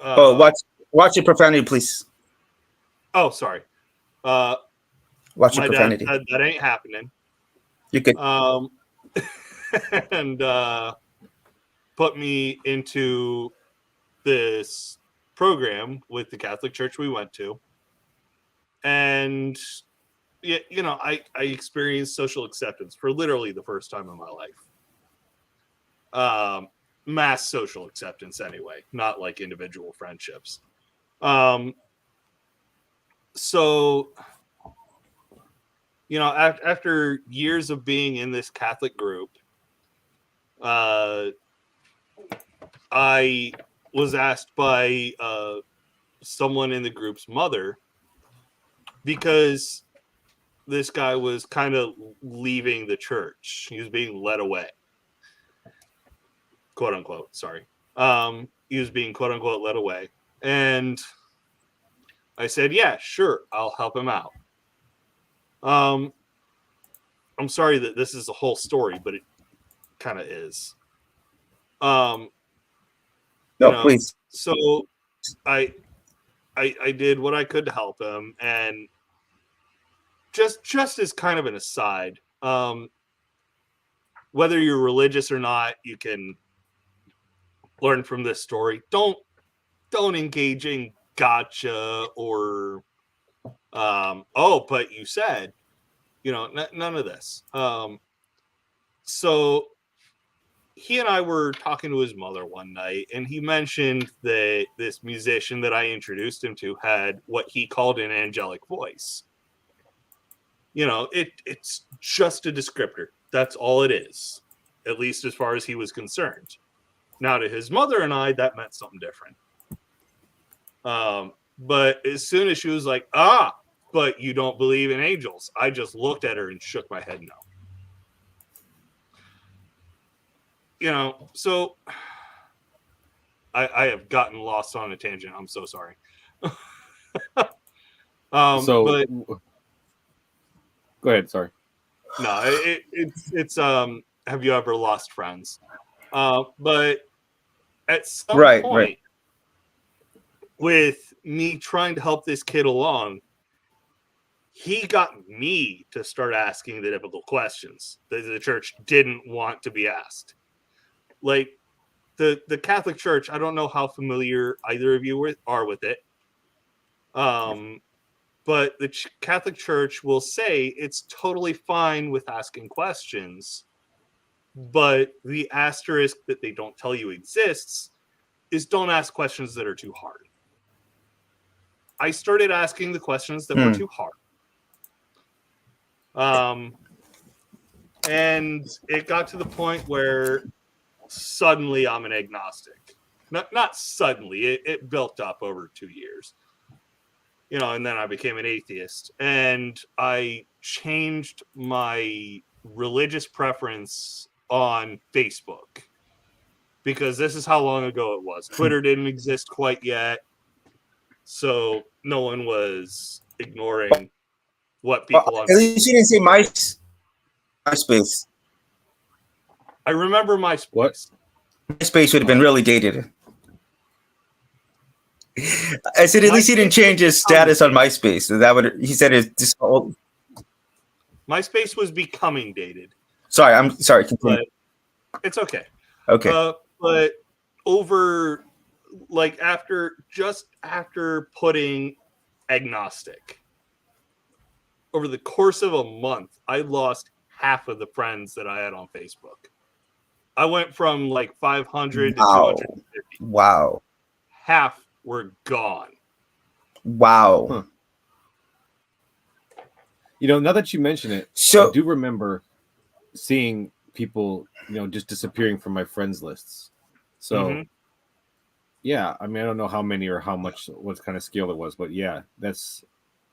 watch your profanity, please. Oh, sorry. Watch your profanity. Dad said, that ain't happening. You could. And put me into this program with the Catholic church we went to. And yeah, you know, I experienced social acceptance for literally the first time in my life. Mass social acceptance anyway, not like individual friendships. So, you know, after years of being in this Catholic group, I was asked by someone in the group's mother, because this guy was kind of leaving the church. He was being led away, quote unquote. Sorry. He was being quote unquote led away. And I said, yeah, sure, I'll help him out. I'm sorry that this is a whole story, but it kind of is. No, you know, please. So I did what I could to help him, and just as kind of an aside, whether you're religious or not, you can learn from this story. Don't engage in gotcha or oh, but you said, you know, none of this. So he and I were talking to his mother one night, and he mentioned that this musician that I introduced him to had what he called an angelic voice. You know, it's just a descriptor. That's all it is, at least as far as he was concerned. Now, to his mother and I, that meant something different. But as soon as she was like, but you don't believe in angels, I just looked at her and shook my head no. You know, so I have gotten lost on a tangent. I'm so sorry. But go ahead. Sorry. No, it's have you ever lost friends? But at some point, with me trying to help this kid along, he got me to start asking the difficult questions that the church didn't want to be asked. Like the Catholic Church, I don't know how familiar either of you are with it. But the Catholic Church will say it's totally fine with asking questions, but the asterisk that they don't tell you exists is don't ask questions that are too hard. I started asking the questions that were too hard. And it got to the point where suddenly I'm an agnostic. Not suddenly, it built up over 2 years. You know, and then I became an atheist, and I changed my religious preference on Facebook, because this is how long ago it was. Twitter didn't exist quite yet, so no one was ignoring what people on. At least you didn't say MySpace. I remember MySpace. What? MySpace would have been really dated. I said, at least he didn't change his status on MySpace. So that would, he said, it's just old. MySpace was becoming dated. Sorry, I'm sorry. Continue. But it's okay. Okay. But over, like, after putting agnostic, over the course of a month, I lost half of the friends that I had on Facebook. I went from like 500 to 250. Wow. Half were gone. Wow. Huh. You know, now that you mention it, So I do remember seeing people, you know, just disappearing from my friends lists. So, yeah, I mean, I don't know how many or how much, what kind of scale it was, but yeah, that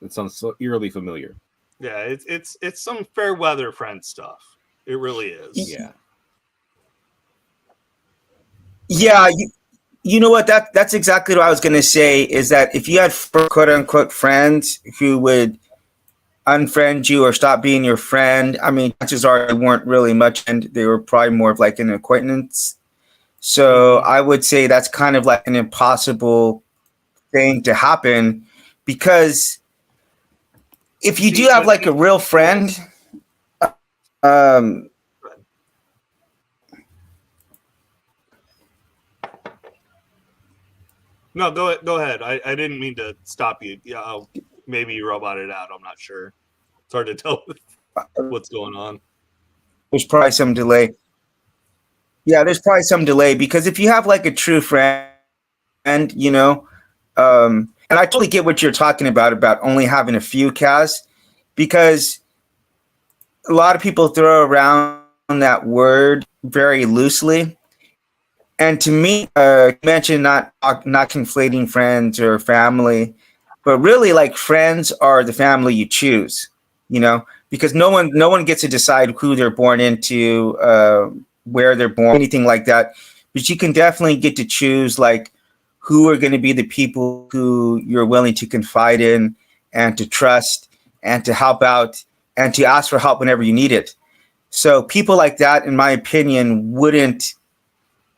sounds so eerily familiar. Yeah, it's some fair weather friend stuff. It really is. Yeah. Yeah, you know what? That's exactly what I was going to say, is that if you had quote unquote friends who would unfriend you or stop being your friend, I mean, chances are they weren't really much, and they were probably more of like an acquaintance. So I would say that's kind of like an impossible thing to happen, because if you do have like a real friend, Um, No, go ahead. I didn't mean to stop you. Yeah, maybe you roboted out. I'm not sure. It's hard to tell what's going on. there's probably some delay. Yeah, there's probably some delay because if you have like a true friend, you know, and I totally get what you're talking about only having a few casts, because a lot of people throw around that word very loosely. And to me, you mentioned not conflating friends or family, but really like friends are the family you choose, you know, because no one gets to decide who they're born into, where they're born, anything like that. But you can definitely get to choose like who are going to be the people who you're willing to confide in and to trust and to help out and to ask for help whenever you need it. So people like that, in my opinion, wouldn't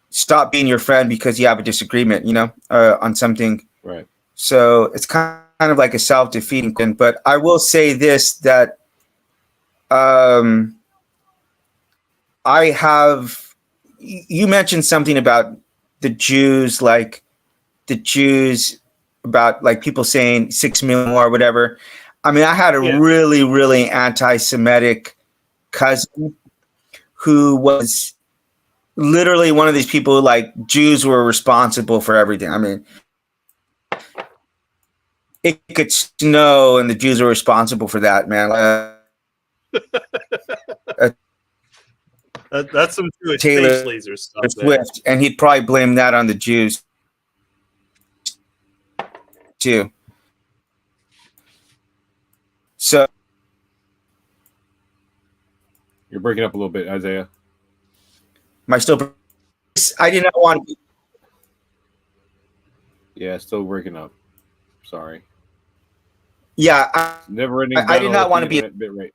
stop being your friend because you have a disagreement, you know, on something. Right. So it's kind of like a self-defeating thing. But I will say this, that I have, you mentioned something about the Jews, like the Jews, about like people saying 6 million more or whatever. I mean, I had a really, really anti-Semitic cousin who was literally one of these people like Jews were responsible for everything. I mean, it could snow and the Jews were responsible for that, man. That's some Jewish Taylor space laser stuff there. Swift, and he'd probably blame that on the Jews too. So You're breaking up a little bit, Isaiah. am I still? I did not want to. Yeah, still breaking up. Sorry. Yeah, Never ending. I did not want to be. Bit rate.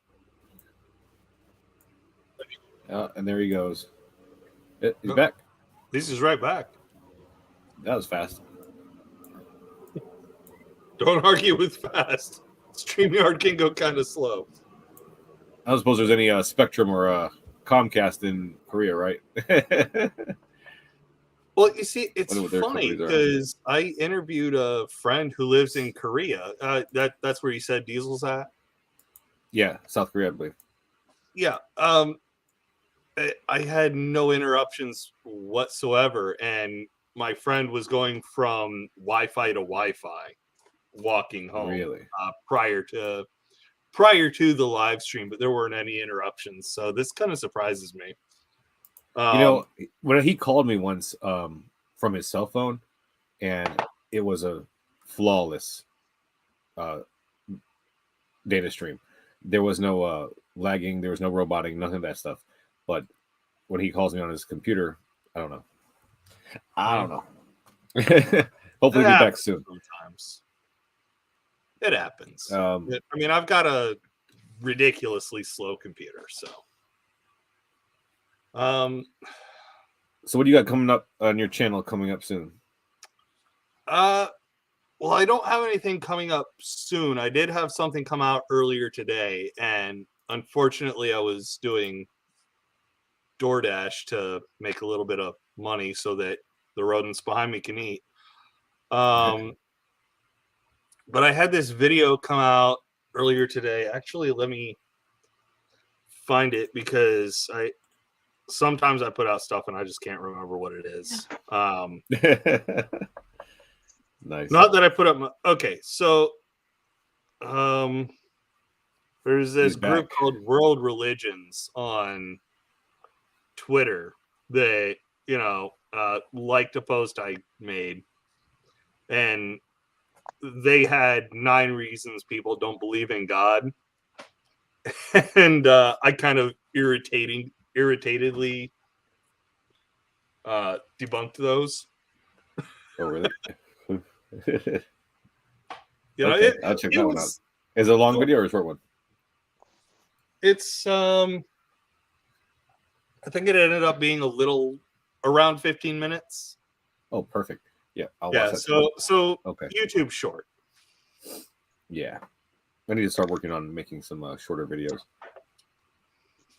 And there he goes. He's back. This is right back. That was fast. Don't argue with fast. StreamYard can go kind of slow. I don't suppose there's any Spectrum or Comcast in Korea, right? Well, you see, it's Wonder what their funny companies are. because I interviewed a friend who lives in Korea. That's where you said Diesel's at? Yeah, South Korea, I believe. Yeah. I had no interruptions whatsoever, and my friend was going from Wi-Fi to Wi-Fi walking home. Really? Prior to the live stream, but there weren't any interruptions. So this kind of surprises me. You know, when he called me once from his cell phone, and it was a flawless data stream. There was no lagging, there was no roboting, nothing of that stuff. But when he calls me on his computer, I don't know. Hopefully, we'll be back soon. Sometimes it happens. I mean, I've got a ridiculously slow computer, so. So what do you got coming up on your channel coming up soon? Well, I don't have anything coming up soon. I did have something come out earlier today, and unfortunately I was doing DoorDash to make a little bit of money so that the rodents behind me can eat. But I had this video come out earlier today. Actually, let me find it because sometimes I put out stuff and I just can't remember what it is. Nice. Not that I put up okay, so there's this group called World Religions on Twitter that, you know, liked a post I made, and they had 9 reasons people don't believe in God. And I kind of irritatedly debunked those. Oh, really? You know, okay, I'll check that one out. Is it a long video or a short one? It's I think it ended up being a little around 15 minutes. Oh, perfect. Yeah, I'll watch that. So okay. YouTube short. Yeah, I need to start working on making some shorter videos.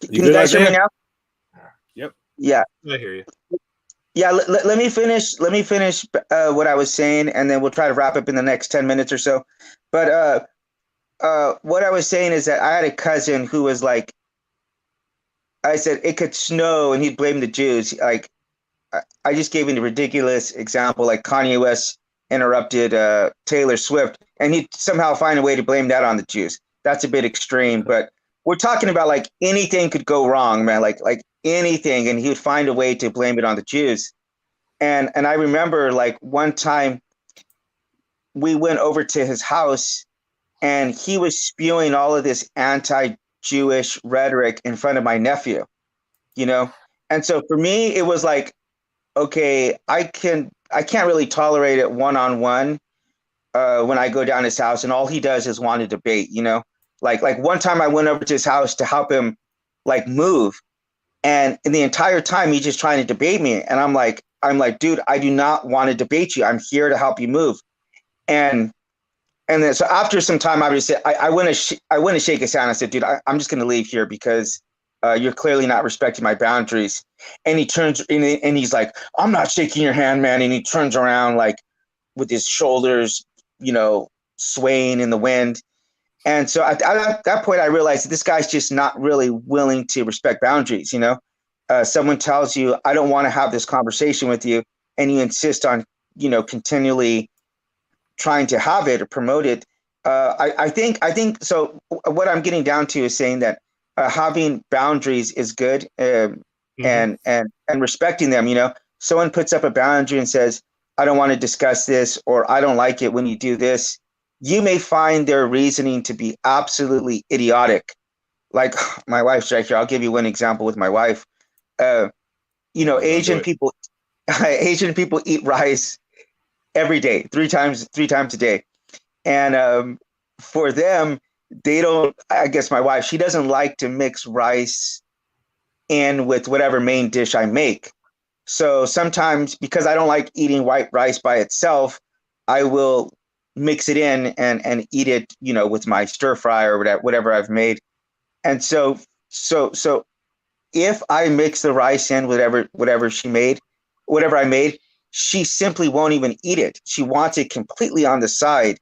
You Can you good, guys hear me Isaiah? now? Yep. Yeah. I hear you. Yeah, let me finish. Let me finish what I was saying, and then we'll try to wrap up in the next 10 minutes or so. But what I was saying is that I had a cousin who was like, I said it could snow, and he'd blame the Jews. Like I just gave him a ridiculous example, like Kanye West interrupted Taylor Swift, and he'd somehow find a way to blame that on the Jews. That's a bit extreme, but we're talking about like anything could go wrong, man. Like anything, and he would find a way to blame it on the Jews. And I remember like one time we went over to his house and he was spewing all of this anti-Jewish rhetoric in front of my nephew, you know? And so for me, it was like, okay, I can't really tolerate it one-on-one when I go down his house and all he does is want to debate, you know? Like one time I went over to his house to help him like move. And in the entire time he's just trying to debate me. And I'm like, dude, I do not want to debate you. I'm here to help you move. And then so after some time, I just said, I went to shake his hand. I said, dude, I'm just going to leave here because you're clearly not respecting my boundaries. And he turns and he's like, I'm not shaking your hand, man. And he turns around like with his shoulders, you know, swaying in the wind. And so at that point, I realized that this guy's just not really willing to respect boundaries. You know, someone tells you, I don't want to have this conversation with you, and you insist on, you know, continually trying to have it or promote it. I think so. What I'm getting down to is saying that having boundaries is good, and respecting them. You know, someone puts up a boundary and says, I don't want to discuss this, or I don't like it when you do this. You may find their reasoning to be absolutely idiotic. Like my wife's right here. I'll give you one example with my wife. You know, Asian people eat rice every day, three times a day. And for them, they don't, I guess my wife, she doesn't like to mix rice in with whatever main dish I make. So sometimes, because I don't like eating white rice by itself, I will mix it in and eat it, you know, with my stir fry or whatever I've made. And so if I mix the rice in whatever I made, she simply won't even eat it. She wants it completely on the side.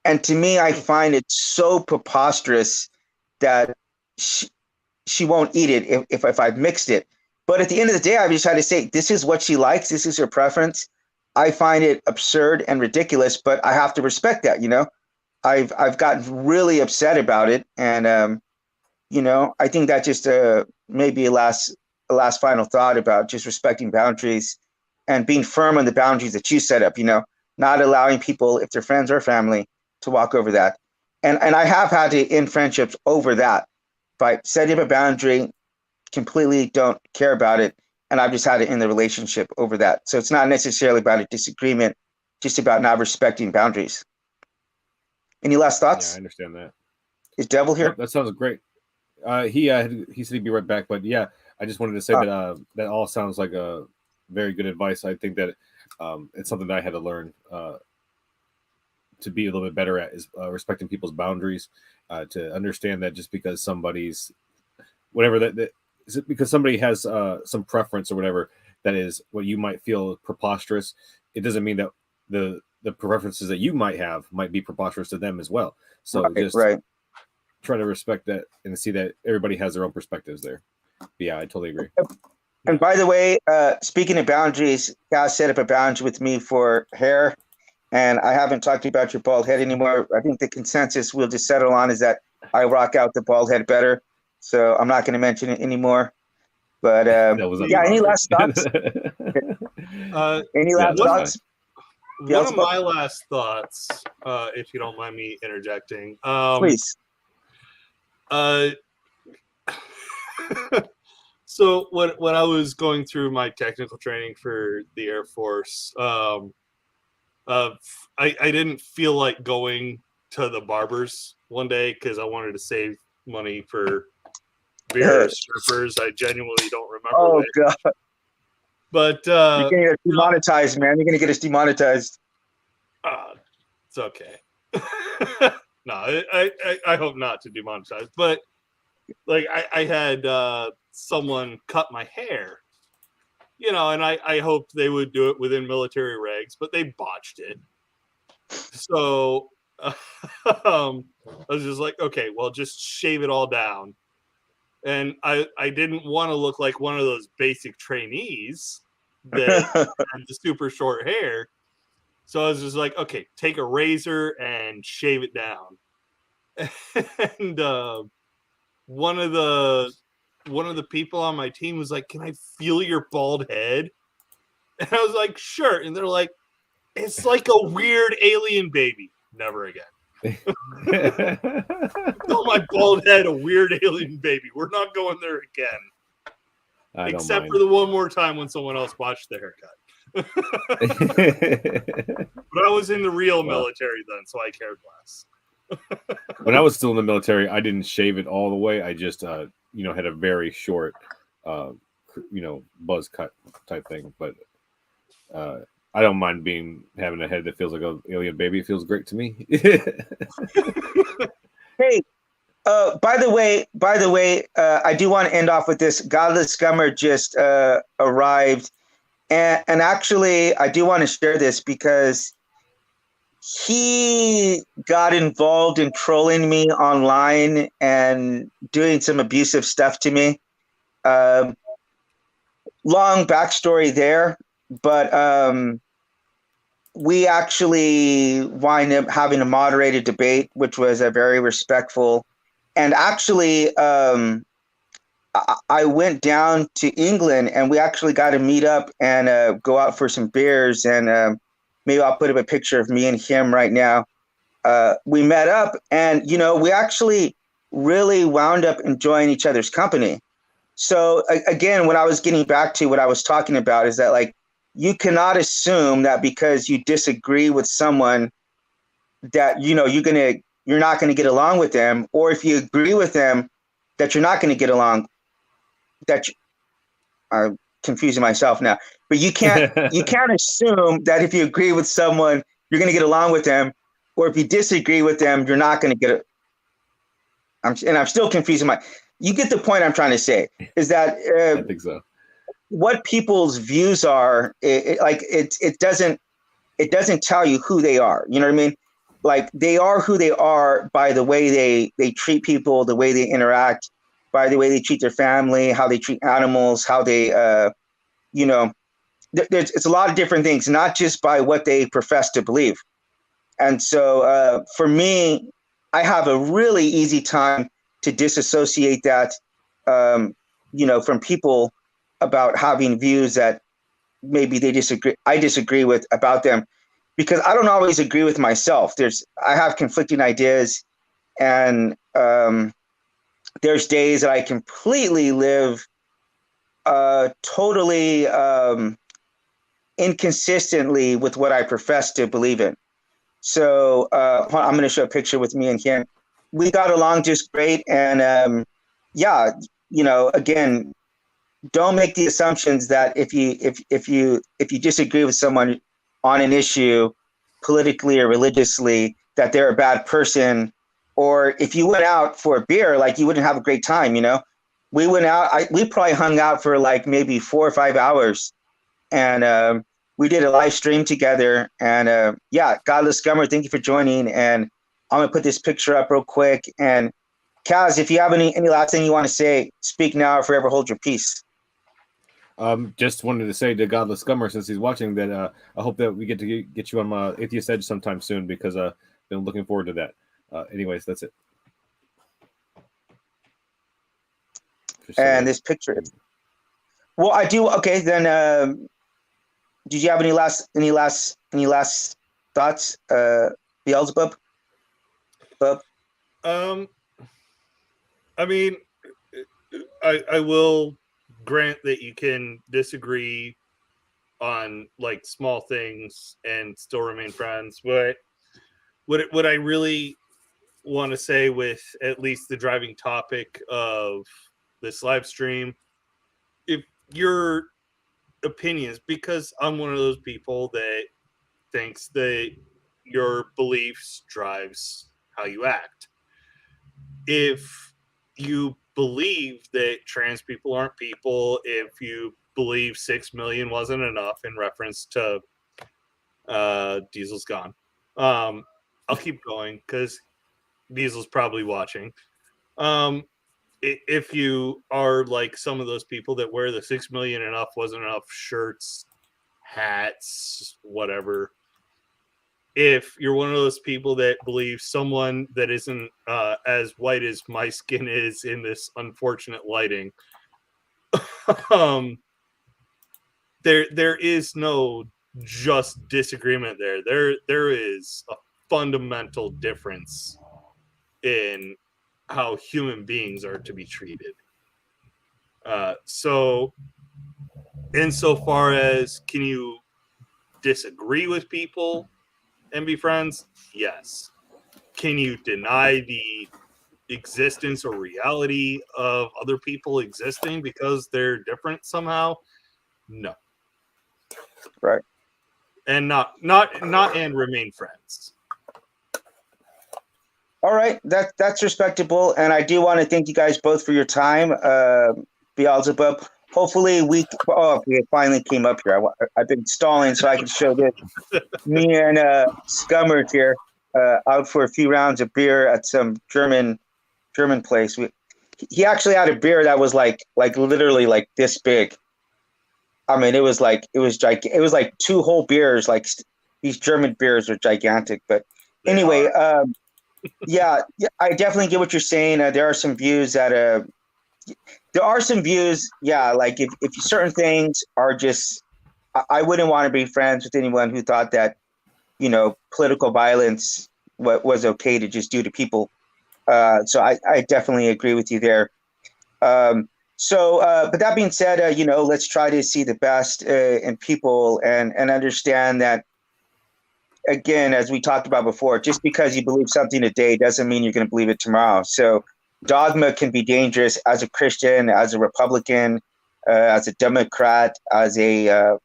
And to me, I find it so preposterous that she won't eat it if I've mixed it. But at the end of the day, I've just had to say, this is what she likes. This is her preference. I find it absurd and ridiculous, but I have to respect that. You know, I've gotten really upset about it. And, you know, I think that just maybe a last final thought about just respecting boundaries and being firm on the boundaries that you set up, you know, not allowing people, if they're friends or family, to walk over that. And I have had to end friendships over that by setting up a boundary, completely don't care about it. And I've just had to end the relationship over that. So it's not necessarily about a disagreement, just about not respecting boundaries. Any last thoughts? Yeah, I understand that. Is Devil here? Yep, that sounds great. He said he'd be right back, but yeah, I just wanted to say that all sounds like a very good advice. I think that it's something that I had to learn to be a little bit better at is respecting people's boundaries, to understand that just because somebody's whatever that is it because somebody has some preference or whatever that is what you might feel preposterous, it doesn't mean that the preferences that you might have might be preposterous to them as well. So try to respect that and see that everybody has their own perspectives there. But yeah, I totally agree. And by the way, speaking of boundaries, Cal set up a boundary with me for hair, and I haven't talked about your bald head anymore. I think the consensus we'll just settle on is that I rock out the bald head better. So I'm not going to mention it anymore. But any last thoughts? Any last thoughts? One of my last thoughts, if you don't mind me interjecting. Please. So when I was going through my technical training for the Air Force, I didn't feel like going to the barbers one day because I wanted to save money for beer strippers. I genuinely don't remember. Oh God! But you're gonna get demonetized, man. You're gonna get us demonetized. It's okay. No, I hope not to demonetize. But like I had someone cut my hair, and I hoped they would do it within military regs, but they botched it. So I was just like, okay, well, just shave it all down. And I didn't want to look like one of those basic trainees that had the super short hair. So I was just like, okay, take a razor and shave it down. And one of the people on my team was like, "Can I feel your bald head?" And I was like, "Sure." And they're like, "It's like a weird alien baby." Never again. Call my bald head a weird alien baby. We're not going there again. Except for the one more time when someone else botched the haircut. But I was in the real military then, so I cared less. When I was still in the military, I didn't shave it all the way. I just, had a very short, buzz cut type thing. But I don't mind having a head that feels like an alien baby. It feels great to me. Hey, by the way, I do want to end off with this. Godless Scummer just arrived, and actually, I do want to share this because he got involved in trolling me online and doing some abusive stuff to me. Long backstory there, but we actually wind up having a moderated debate, which was a very respectful. And actually, I went down to England, and we actually got to meet up and go out for some beers. And maybe I'll put up a picture of me and him right now. We met up, and we actually really wound up enjoying each other's company. So again, what I was getting back to, what I was talking about, is that like you cannot assume that because you disagree with someone that you're not going to get along with them, or if you agree with them that you're not going to get along. I'm confusing myself now, but you can't assume that if you agree with someone you're going to get along with them, or if you disagree with them you're not going to get it. I'm still confusing you get the point I'm trying to say, is that I think so. What people's views are, it doesn't tell you who they are. You know what I mean? Like, they are who they are by the way they treat people, the way they interact, by the way they treat their family, how they treat animals, how they, it's a lot of different things, not just by what they profess to believe. And so for me, I have a really easy time to disassociate that, from people about having views that maybe I disagree with about them, because I don't always agree with myself. I have conflicting ideas, and there's days that I completely live totally inconsistently with what I profess to believe in. So I'm going to show a picture with me and him. We got along just great. And again, don't make the assumptions that if you disagree with someone on an issue politically or religiously, that they're a bad person. Or if you went out for a beer, like, you wouldn't have a great time. We went out, we probably hung out for like maybe 4 or 5 hours, and we did a live stream together. And Godless Scummer, thank you for joining. And I'm gonna put this picture up real quick. And Kaz, if you have any last thing you want to say, speak now or forever hold your peace. Just wanted to say to Godless Scummer, since he's watching, that I hope that we get to get you on my Atheist Edge sometime soon, because I've been looking forward to that. Anyways, that's it. And this picture. Well, I do. Okay, then. Did you have any last thoughts, Beelzebub? I mean, I will grant that you can disagree on like small things and still remain friends, but what I really want to say with at least the driving topic of this live stream, if your opinions, because I'm one of those people that thinks that your beliefs drives how you act. If you believe that trans people aren't people, if you believe 6 million wasn't enough in reference to Diesel's gone. I'll keep going because Diesel's probably watching. If you are like some of those people that wear the 6 million enough wasn't enough shirts, hats, whatever. If you're one of those people that believes someone that isn't as white as my skin is in this unfortunate lighting, there is no just disagreement there. There is a fundamental difference in how human beings are to be treated. So insofar as can you disagree with people and be friends? Yes. Can you deny the existence or reality of other people existing because they're different somehow? No. Right. And not and remain friends. All right, that's respectable, and I do want to thank you guys both for your time. Beelzebub. Hopefully, it finally came up here. I've been stalling so I can show this. Me and Scummers here out for a few rounds of beer at some German place. He actually had a beer that was like literally like this big. I mean, it was like 2 whole beers. Like these German beers are gigantic. But anyway, yeah, I definitely get what you're saying. There are some views that yeah, like if certain things are just, I wouldn't want to be friends with anyone who thought that, political violence was okay to just do to people. So I definitely agree with you there. But that being said, let's try to see the best in people and understand that, again, as we talked about before, just because you believe something today doesn't mean you're going to believe it tomorrow. So dogma can be dangerous as a Christian, as a Republican, as a Democrat, as a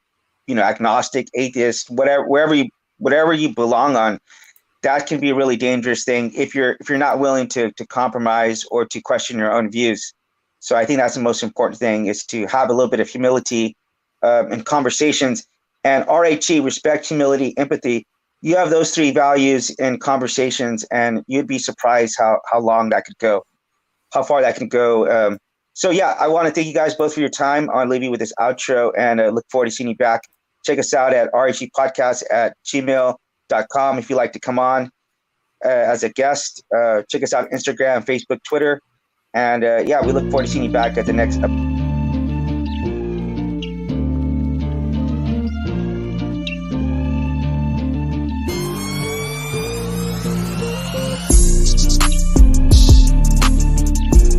agnostic, atheist, whatever you belong on. That can be a really dangerous thing if you're not willing to compromise or to question your own views. So I think that's the most important thing, is to have a little bit of humility in conversations. And RHE, respect, humility, empathy. You have those 3 values in conversations, and you'd be surprised how long that could go, how far that can go. So yeah, I want to thank you guys both for your time. I'll leave you with this outro, and look forward to seeing you back. Check us out at RHE Podcast at gmail.com if you'd like to come on as a guest. Check us out on Instagram, Facebook, Twitter. And yeah, we look forward to seeing you back at the next episode.